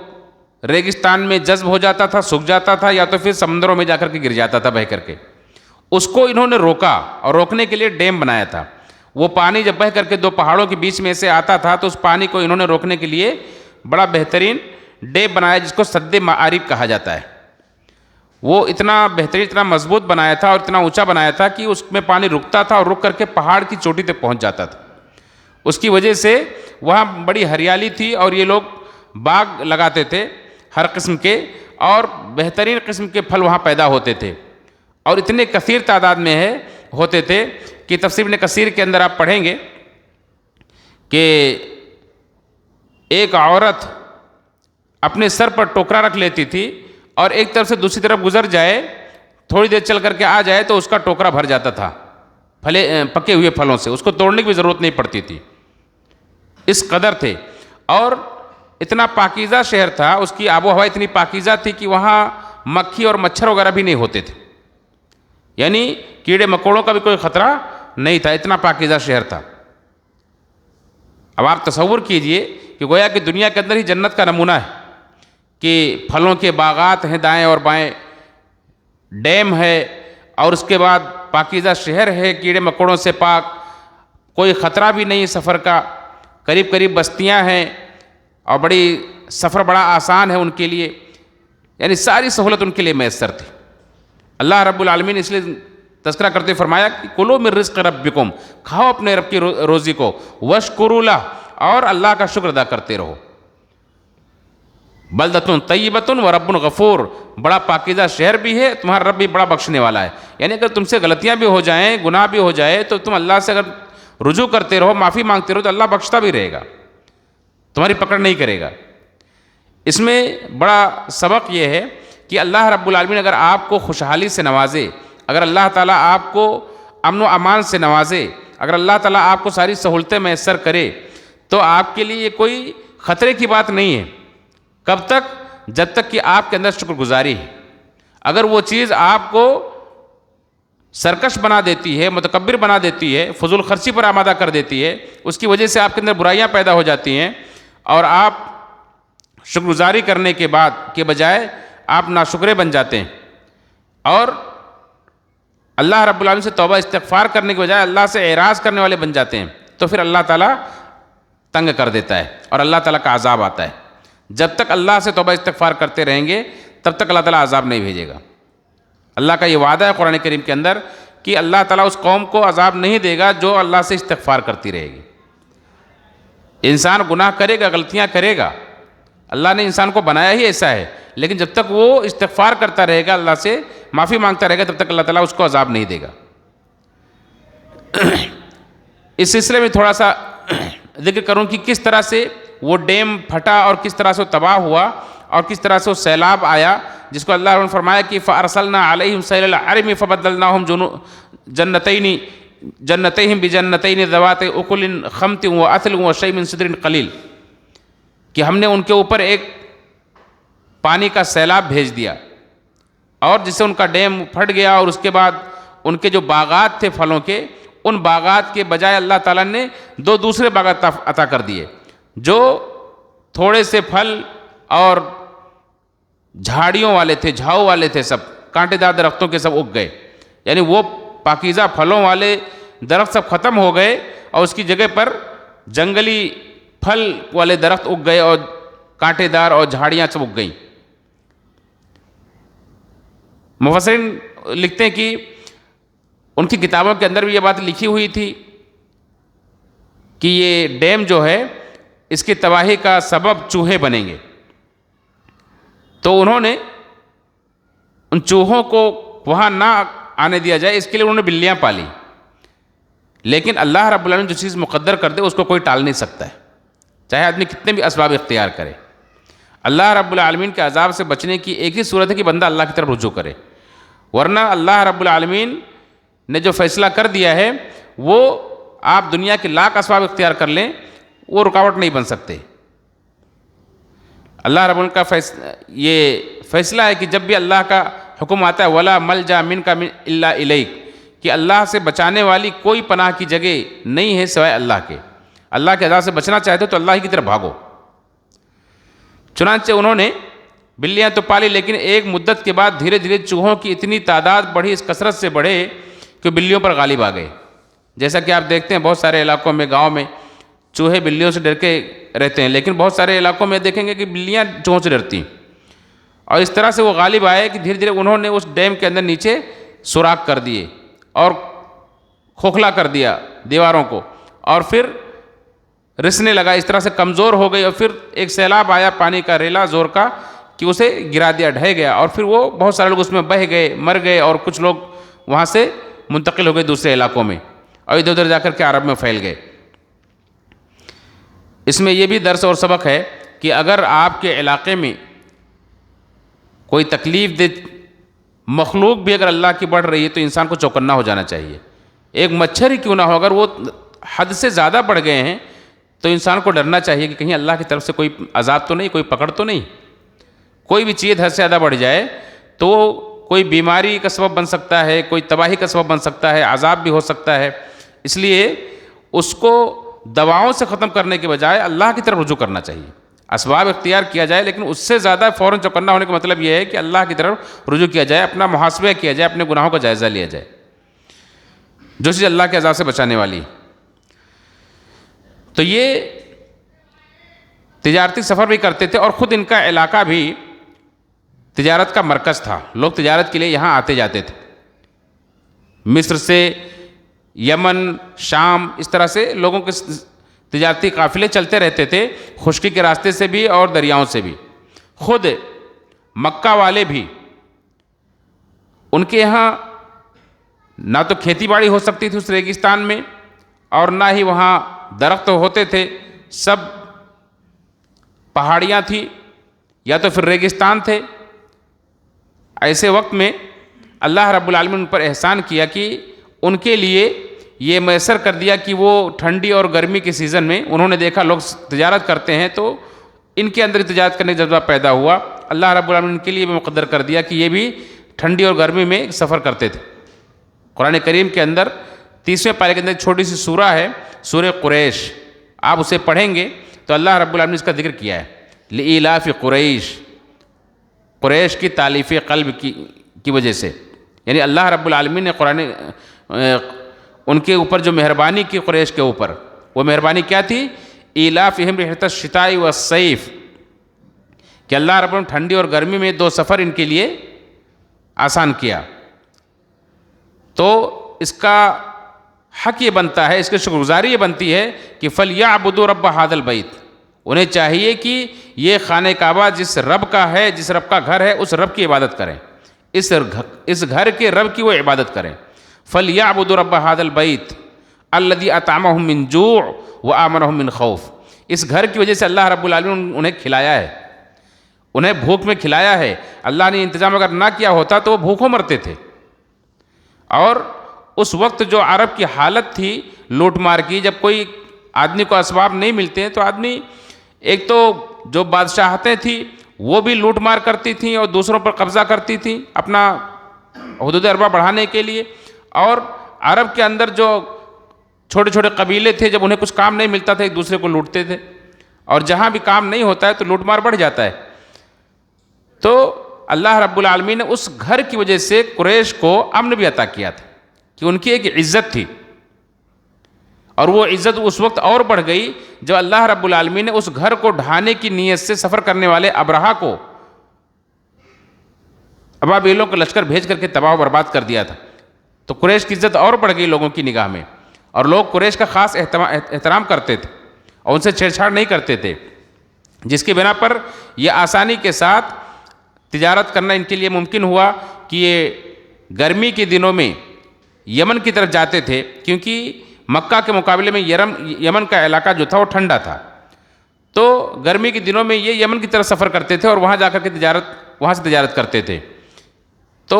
ریگستان میں جذب ہو جاتا تھا، سوکھ جاتا تھا، یا تو پھر سمندروں میں جا کر کے گر جاتا تھا بہہ کر کے. اس کو انہوں نے روکا اور روکنے کے لیے ڈیم بنایا تھا. وہ پانی جب بہہ کر کے دو پہاڑوں کے بیچ میں سے آتا تھا تو اس پانی کو انہوں نے روکنے کے لیے بڑا بہترین ڈیم بنایا جس کو سد معارب کہا جاتا ہے. وہ اتنا بہترین، اتنا مضبوط بنایا تھا اور اتنا اونچا بنایا تھا کہ اس میں پانی رکتا تھا اور رک کر کے پہاڑ کی چوٹی تک پہنچ جاتا تھا. اس کی وجہ سے وہاں بڑی ہریالی تھی اور یہ لوگ باغ لگاتے تھے ہر قسم کے، اور بہترین قسم کے پھل وہاں پیدا ہوتے تھے، اور اتنے کثیر تعداد میں ہوتے تھے کہ تفسیر ابن کثیر کے اندر آپ پڑھیں گے کہ ایک عورت اپنے سر پر ٹوکرا رکھ لیتی تھی اور ایک طرف سے دوسری طرف گزر جائے، تھوڑی دیر چل کر کے آ جائے تو اس کا ٹوکرا بھر جاتا تھا پکے ہوئے پھلوں سے. اس کو توڑنے کی بھی ضرورت نہیں پڑتی تھی، اس قدر تھے. اور اتنا پاکیزہ شہر تھا، اس کی آب و ہوا اتنی پاکیزہ تھی کہ وہاں مکھی اور مچھر وغیرہ بھی نہیں ہوتے تھے، یعنی کیڑے مکوڑوں کا بھی کوئی خطرہ نہیں تھا، اتنا پاکیزہ شہر تھا. اب آپ تصور کیجئے کہ گویا کہ دنیا کے اندر ہی جنت کا نمونہ ہے کہ پھلوں کے باغات ہیں دائیں اور بائیں، ڈیم ہے، اور اس کے بعد پاکیزہ شہر ہے، کیڑے مکوڑوں سے پاک، کوئی خطرہ بھی نہیں سفر کا، قریب قریب بستیاں ہیں اور سفر بڑا آسان ہے ان کے لیے، یعنی ساری سہولت ان کے لیے میسر تھی. اللہ رب العالمین نے اس لیے تذکرہ کرتے فرمایا کہ کلوا من رزق ربکم، کھاؤ اپنے رب کی روزی کو، واشکروا لہ، اور اللہ کا شکر ادا کرتے رہو. بلدۃ طیبۃ ورب غفور، بڑا پاکیزہ شہر بھی ہے، تمہارا رب بھی بڑا بخشنے والا ہے. یعنی اگر تم سے غلطیاں بھی ہو جائیں، گناہ بھی ہو جائے، تو تم اللہ سے اگر رجوع کرتے رہو، معافی مانگتے رہو، تو اللہ بخشتا بھی رہے گا، تمہاری پکڑ نہیں کرے گا. اس میں بڑا سبق یہ ہے کہ اللہ رب العالمین اگر آپ کو خوشحالی سے نوازے، اگر اللہ تعالیٰ آپ کو امن و امان سے نوازے، اگر اللہ تعالیٰ آپ کو ساری سہولتیں میسر کرے، تو آپ کے لیے یہ کوئی خطرے کی بات نہیں ہے. کب تک؟ جب تک کہ آپ کے اندر شکر گزاری ہے. اگر وہ چیز آپ کو سرکش بنا دیتی ہے، متکبر بنا دیتی ہے، فضول خرچی پر آمادہ کر دیتی ہے، اس کی وجہ سے آپ کے اندر برائیاں پیدا ہو جاتی ہیں، اور آپ شکر گزاری کرنے کے بجائے آپ ناشکرے بن جاتے ہیں، اور اللہ رب العالمین سے توبہ استغفار کرنے کے بجائے اللہ سے اعراض کرنے والے بن جاتے ہیں، تو پھر اللہ تعالیٰ تنگ کر دیتا ہے اور اللہ تعالیٰ کا عذاب آتا ہے. جب تک اللہ سے توبہ استغفار کرتے رہیں گے تب تک اللہ تعالیٰ عذاب نہیں بھیجے گا. اللہ کا یہ وعدہ ہے قرآن کریم کے اندر کہ اللہ تعالیٰ اس قوم کو عذاب نہیں دے گا جو اللہ سے استغفار کرتی رہے گی. انسان گناہ کرے گا، غلطیاں کرے گا، اللہ نے انسان کو بنایا ہی ایسا ہے، لیکن جب تک وہ استغفار کرتا رہے گا، اللہ سے معافی مانگتا رہے گا، تب تک اللہ تعالیٰ اس کو عذاب نہیں دے گا. اس سلسلے میں تھوڑا سا ذکر کروں کہ کس طرح سے وہ ڈیم پھٹا اور کس طرح سے وہ تباہ ہوا اور کس طرح سے وہ سیلاب آیا، جس کو اللہ نے فرمایا کہ فَأَرْسَلْنَا عَلَيْهِمْ سَيْلَ الْعَرِمِ فَبَدَّلْنَاهُمْ جَنَّتَيْهِمْ بِجَنَّتَيْنِ ذَوَاتِ أُكُلٍ خَمْطٍ وَأَثْلٍ وَشَيْءٍ مِّن سِدْرٍ قَلِيلٍ، کہ ہم نے ان کے اوپر ایک پانی کا سیلاب بھیج دیا اور جس سے ان کا ڈیم پھٹ گیا، اور اس کے بعد ان کے جو باغات تھے پھلوں کے، ان باغات کے بجائے اللہ تعالیٰ نے دو دوسرے باغات عطا کر دیے جو تھوڑے سے پھل اور جھاڑیوں والے تھے، جھاؤ والے تھے، سب کانٹے دار درختوں کے سب اگ گئے. یعنی وہ پاکیزہ پھلوں والے درخت سب ختم ہو گئے اور اس کی جگہ پر جنگلی پھل والے درخت اگ گئے اور کانٹے دار اور جھاڑیاں سب اگ گئیں. مفسرین لکھتے ہیں کہ ان کی کتابوں کے اندر بھی یہ بات لکھی ہوئی تھی کہ یہ ڈیم جو ہے اس کی تباہی کا سبب چوہے بنیں گے، تو انہوں نے ان چوہوں کو وہاں نہ آنے دیا جائے، اس کے لیے انہوں نے بلیاں پالی. لیکن اللہ رب العالمین جو چیز مقدر کر دے اس کو کوئی ٹال نہیں سکتا ہے، چاہے آدمی کتنے بھی اسباب اختیار کرے. اللہ رب العالمین کے عذاب سے بچنے کی ایک ہی صورت ہے کہ بندہ اللہ کی طرف رجوع کرے، ورنہ اللہ رب العالمین نے جو فیصلہ کر دیا ہے وہ آپ دنیا کے لاکھ اسباب اختیار کر لیں وہ رکاوٹ نہیں بن سکتے. اللہ رب العالمین کا یہ فیصلہ ہے کہ جب بھی اللہ کا حکم آتا ہے وَلَا مَلْجَأَ مِنْكَ إِلَّا إِلَيْكَ، کہ اللہ سے بچانے والی کوئی پناہ کی جگہ نہیں ہے سوائے اللہ کے. اللہ کے عذاب سے بچنا چاہتے ہو تو اللہ ہی کی طرف بھاگو. چنانچہ انہوں نے بلیاں تو پالی، لیکن ایک مدت کے بعد دھیرے دھیرے چوہوں کی اتنی تعداد بڑھی، اس کثرت سے بڑھے کہ بلیوں پر غالب آ گئے. جیسا کہ آپ دیکھتے ہیں بہت سارے علاقوں میں، گاؤں میں چوہے بلیوں سے ڈر کے رہتے ہیں، لیکن بہت سارے علاقوں میں دیکھیں گے کہ بلیاں چوہوں سے ڈرتی ہیں. اور اس طرح سے وہ غالب آئے کہ دھیرے دھیرے انہوں نے اس ڈیم کے اندر نیچے سوراخ کر دیے اور کھوکھلا کر دیا دیواروں کو، اور پھر رسنے لگا، اس طرح سے کمزور ہو گئی. اور پھر ایک سیلاب آیا پانی کا ریلا زور کا کہ اسے گرا دیا، ڈھہ گیا، اور پھر وہ بہت سارے لوگ اس میں بہہ گئے، مر گئے، اور کچھ لوگ وہاں سے منتقل ہو گئے دوسرے علاقوں میں اور ادھر ادھر جا کر کے عرب میں پھیل گئے. اس میں یہ بھی درس اور سبق ہے کہ اگر آپ کے علاقے میں کوئی تکلیف دہ مخلوق بھی اگر اللہ کی بڑھ رہی ہے تو انسان کو چوکنا ہو جانا چاہیے. ایک مچھر ہی کیوں نہ ہو، اگر وہ حد سے زیادہ بڑھ گئے ہیں تو انسان کو ڈرنا چاہیے کہ کہیں اللہ کی طرف سے کوئی عذاب تو نہیں، کوئی پکڑ تو نہیں. کوئی بھی چیز حد سے زیادہ بڑھ جائے تو کوئی بیماری کا سبب بن سکتا ہے، کوئی تباہی کا سبب بن سکتا ہے، عذاب بھی ہو سکتا ہے. اس لیے اس کو دواؤں سے ختم کرنے کے بجائے اللہ کی طرف رجوع کرنا چاہیے. اسباب اختیار کیا جائے لیکن اس سے زیادہ فوراً چوکنا ہونے کا مطلب یہ ہے کہ اللہ کی طرف رجوع کیا جائے، اپنا محاسبہ کیا جائے، اپنے گناہوں کا جائزہ لیا جائے، جو چیز اللہ کے عذاب سے بچانے والی. تو یہ تجارتی سفر بھی کرتے تھے اور خود ان کا علاقہ بھی تجارت کا مرکز تھا. لوگ تجارت کے لیے یہاں آتے جاتے تھے، مصر سے، یمن، شام، اس طرح سے لوگوں کے تجارتی قافلے چلتے رہتے تھے، خشکی کے راستے سے بھی اور دریاؤں سے بھی. خود مکہ والے بھی، ان کے یہاں نہ تو کھیتی باڑی ہو سکتی تھی اس ریگستان میں، اور نہ ہی وہاں درخت ہوتے تھے، سب پہاڑیاں تھیں یا تو پھر ریگستان تھے. ایسے وقت میں اللہ رب العالمین ان پر احسان کیا کہ ان کے لیے یہ میسر کر دیا کہ وہ ٹھنڈی اور گرمی کے سیزن میں انہوں نے دیکھا لوگ تجارت کرتے ہیں تو ان کے اندر تجارت کرنے کا جذبہ پیدا ہوا. اللہ رب العالمین کے لیے بھی مقدر کر دیا کہ یہ بھی ٹھنڈی اور گرمی میں سفر کرتے تھے. قرآن کریم کے اندر 30ویں پارے کے اندر ایک چھوٹی سی سورہ ہے، سورہ قریش. آپ اسے پڑھیں گے تو اللہ رب العالمین نے اس کا ذکر کیا ہے، لإلاف قریش، قریش کی تالیف قلب کی وجہ سے. یعنی اللہ رب العالمین نے قرآن ان کے اوپر جو مہربانی کی قریش کے اوپر، وہ مہربانی کیا تھی؟ ایلافہم رحلۃ الشتاء والصیف، کہ اللہ رب العالمین ٹھنڈی اور گرمی میں 2 سفر ان کے لیے آسان کیا. تو اس کا حق یہ بنتا ہے، اس کی شکر گزاری یہ بنتی ہے کہ فَلْيَعْبُدُوا رَبَّ هَذَا الْبَيْتِ، انہیں چاہیے کہ یہ خانہ کعبہ جس رب کا ہے، جس رب کا گھر ہے، اس رب کی عبادت کریں، اس گھر کے رب کی وہ عبادت کریں. فَلْيَعْبُدُوا رَبَّ هَذَا الْبَيْتِ الَّذِي أَطْعَمَهُم مِّن جُوعٍ وَآمَنَهُم مِّن خَوْفٍ. اس گھر کی وجہ سے اللہ رب العالمین انہیں کھلایا ہے، انہیں بھوک میں کھلایا ہے. اللہ نے انتظام اگر نہ کیا ہوتا تو وہ بھوکوں مرتے تھے. اور اس وقت جو عرب کی حالت تھی لوٹ مار کی، جب کوئی آدمی کو اسباب نہیں ملتے ہیں تو آدمی ایک تو جو بادشاہتیں تھیں وہ بھی لوٹ مار کرتی تھیں اور دوسروں پر قبضہ کرتی تھیں اپنا حدود اربا بڑھانے کے لیے. اور عرب کے اندر جو چھوٹے چھوٹے قبیلے تھے، جب انہیں کچھ کام نہیں ملتا تھا ایک دوسرے کو لوٹتے تھے، اور جہاں بھی کام نہیں ہوتا ہے تو لوٹ مار بڑھ جاتا ہے. تو اللہ رب العالمین نے اس گھر کی وجہ سے قریش کو امن بھی عطا کیا تھا کہ ان کی ایک عزت تھی، اور وہ عزت اس وقت اور بڑھ گئی جب اللہ رب العالمین نے اس گھر کو ڈھانے کی نیت سے سفر کرنے والے ابرہا کو ابابیلوں کا لشکر بھیج کر کے تباہ و برباد کر دیا تھا. تو قریش کی عزت اور بڑھ گئی لوگوں کی نگاہ میں، اور لوگ قریش کا خاص احترام کرتے تھے اور ان سے چھیڑ چھاڑ نہیں کرتے تھے، جس کی بنا پر یہ آسانی کے ساتھ تجارت کرنا ان کے لیے ممکن ہوا کہ یہ گرمی کے دنوں میں یمن کی طرف جاتے تھے، کیونکہ مکہ کے مقابلے میں یمن کا علاقہ جو تھا وہ ٹھنڈا تھا، تو گرمی کے دنوں میں یہ یمن کی طرف سفر کرتے تھے اور وہاں جا کر کے وہاں سے تجارت کرتے تھے۔ تو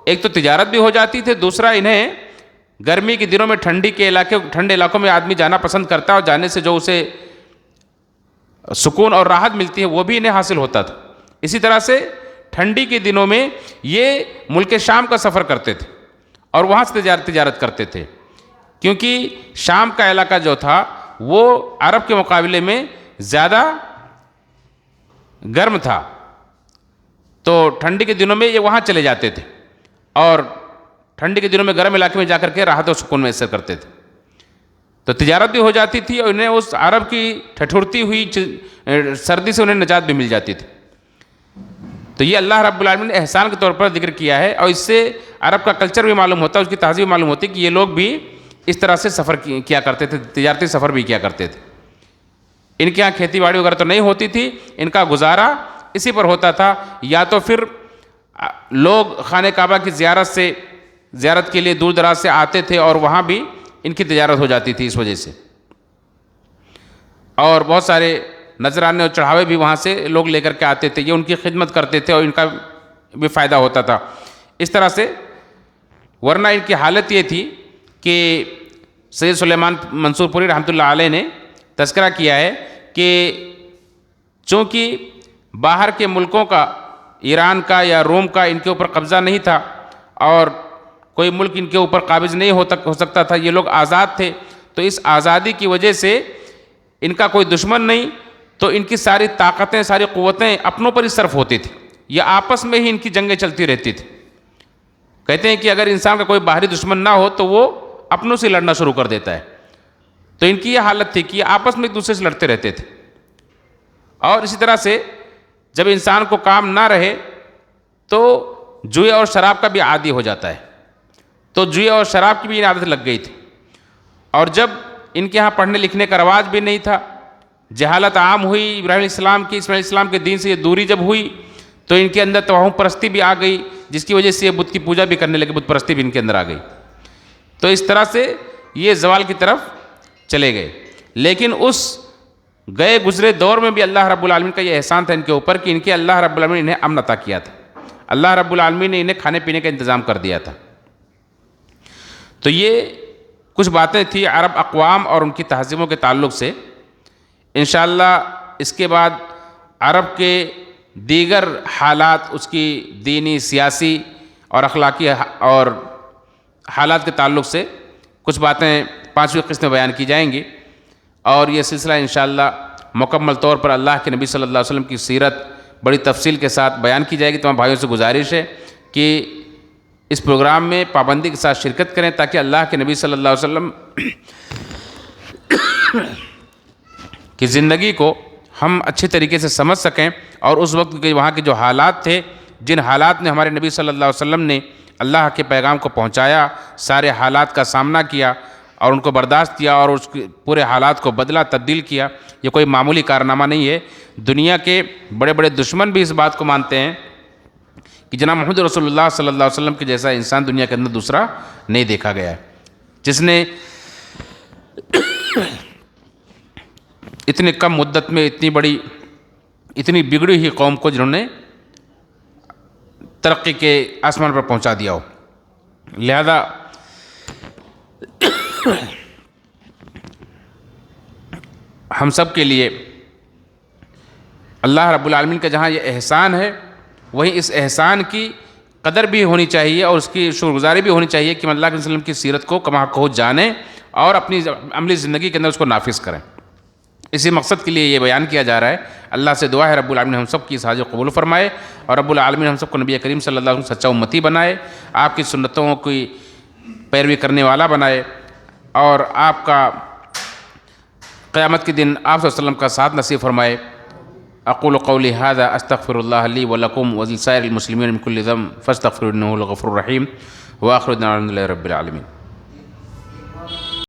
ایک تو تجارت بھی ہو جاتی تھی، دوسرا انہیں گرمی کے دنوں میں ٹھنڈے علاقوں میں آدمی جانا پسند کرتا ہے، اور جانے سے جو اسے سکون اور راحت ملتی ہے وہ بھی انہیں حاصل ہوتا تھا۔ اسی طرح سے ٹھنڈی کے دنوں میں یہ ملک شام کا سفر کرتے تھے اور وہاں سے تجارت کرتے تھے، کیونکہ شام کا علاقہ جو تھا وہ عرب کے مقابلے میں زیادہ گرم تھا، تو ٹھنڈی کے دنوں میں یہ وہاں چلے جاتے تھے اور ٹھنڈی کے دنوں میں گرم علاقے میں جا کر کے راحت و سکون میسر کرتے تھے، تو تجارت بھی ہو جاتی تھی اور انہیں اس عرب کی ٹھٹھرتی ہوئی سردی سے انہیں نجات بھی مل جاتی تھی۔ تو یہ اللہ رب العالمین نے احسان کے طور پر ذکر کیا ہے، اور اس سے عرب کا کلچر بھی معلوم ہوتا ہے، اس کی تہذیب بھی معلوم ہوتی ہے کہ یہ لوگ بھی اس طرح سے سفر کیا کرتے تھے، تجارتی سفر بھی کیا کرتے تھے۔ ان کے یہاں کھیتی باڑی وغیرہ تو نہیں ہوتی تھی، ان کا گزارا اسی پر ہوتا تھا، یا تو پھر لوگ خانہ کعبہ کی زیارت کے لیے دور دراز سے آتے تھے اور وہاں بھی ان کی تجارت ہو جاتی تھی اس وجہ سے، اور بہت سارے نذرانے اور چڑھاوے بھی وہاں سے لوگ لے کر کے آتے تھے، یہ ان کی خدمت کرتے تھے اور ان کا بھی فائدہ ہوتا تھا اس طرح سے۔ ورنہ ان کی حالت یہ تھی کہ سید سلیمان منصور پوری رحمۃ اللہ علیہ نے تذکرہ کیا ہے کہ چونکہ باہر کے ملکوں کا، ایران کا یا روم کا ان کے اوپر قبضہ نہیں تھا اور کوئی ملک ان کے اوپر قابض نہیں ہو سکتا تھا، یہ لوگ آزاد تھے، تو اس آزادی کی وجہ سے ان کا کوئی دشمن نہیں، تو ان کی ساری طاقتیں، ساری قوتیں اپنوں پر ہی صرف ہوتی تھی، یا آپس میں ہی ان کی جنگیں چلتی رہتی تھی۔ کہتے ہیں کہ اگر انسان کا کوئی باہری دشمن نہ ہو تو وہ اپنوں سے لڑنا شروع کر دیتا ہے، تو ان کی یہ حالت تھی کہ آپس میں ایک دوسرے سے لڑتے رہتے تھے۔ اور اسی طرح سے جب انسان کو کام نہ رہے تو جوئے اور شراب کا بھی عادی ہو جاتا ہے، تو جوئے اور شراب کی بھی عادت لگ گئی تھی، اور جب ان کے ہاں پڑھنے لکھنے کا رواج بھی نہیں تھا، جہالت عام ہوئی، ابراہیم علیہ السلام کی، اسماعیل علیہ السلام کے دین سے یہ دوری جب ہوئی تو ان کے اندر توہم پرستی بھی آ گئی، جس کی وجہ سے یہ بت کی پوجا بھی کرنے لگے، بت پرستی بھی ان کے اندر آ گئی، تو اس طرح سے یہ زوال کی طرف چلے گئے۔ لیکن اس گئے گزرے دور میں بھی اللہ رب العالمین کا یہ احسان تھا ان کے اوپر کہ ان کے اللہ رب العالمین نے انہیں امن عطا کیا تھا، اللہ رب العالمین نے انہیں کھانے پینے کا انتظام کر دیا تھا۔ تو یہ کچھ باتیں تھیں عرب اقوام اور ان کی تہذیبوں کے تعلق سے۔ انشاءاللہ اس کے بعد عرب کے دیگر حالات، اس کی دینی، سیاسی اور اخلاقی اور حالات کے تعلق سے کچھ باتیں 5ویں قسط میں بیان کی جائیں گی، اور یہ سلسلہ انشاءاللہ مکمل طور پر اللہ کے نبی صلی اللہ علیہ وسلم کی سیرت بڑی تفصیل کے ساتھ بیان کی جائے گی۔ تمام بھائیوں سے گزارش ہے کہ اس پروگرام میں پابندی کے ساتھ شرکت کریں تاکہ اللہ کے نبی صلی اللہ علیہ وسلم کی زندگی کو ہم اچھی طریقے سے سمجھ سکیں، اور اس وقت کے وہاں کے جو حالات تھے، جن حالات میں ہمارے نبی صلی اللہ علیہ وسلم نے اللہ کے پیغام کو پہنچایا، سارے حالات کا سامنا کیا اور ان کو برداشت کیا اور اس پورے حالات کو بدلا، تبدیل کیا، یہ کوئی معمولی کارنامہ نہیں ہے۔ دنیا کے بڑے بڑے دشمن بھی اس بات کو مانتے ہیں کہ جناب محمد رسول اللہ صلی اللہ علیہ وسلم کے جیسا انسان دنیا کے اندر دوسرا نہیں دیکھا گیا ہے، جس نے اتنے کم مدت میں اتنی بگڑی ہوئی قوم کو جنہوں نے ترقی کے آسمان پر پہنچا دیا ہو۔ لہذا ہم سب کے لیے اللہ رب العالمین کا جہاں یہ احسان ہے، وہیں اس احسان کی قدر بھی ہونی چاہیے اور اس کی شکر گزاری بھی ہونی چاہیے کہ ہم اللہ کے وسلم کی سیرت کو کما حق جانیں اور اپنی عملی زندگی کے اندر اس کو نافذ کریں۔ اسی مقصد کے لیے یہ بیان کیا جا رہا ہے۔ اللہ سے دعا ہے رب العالمین ہم سب کی اس حاجت قبول فرمائے، اور رب العالمین ہم سب کو نبی کریم صلی اللہ علیہ وسلم سچا امتی بنائے، آپ کی سنتوں کی پیروی کرنے والا بنائے، اور آپ کا قیامت کے دن آپ صلی اللہ علیہ وسلم کا ساتھ نصیب فرمائے۔ اقول قولی ھذا استغفر اللہ لی ولکم ولسائر المسلمین من کل ذنب فاستغفروہ انہ هو الغفور الرحیم، وآخر دعوانا الحمد للہ رب العالمین۔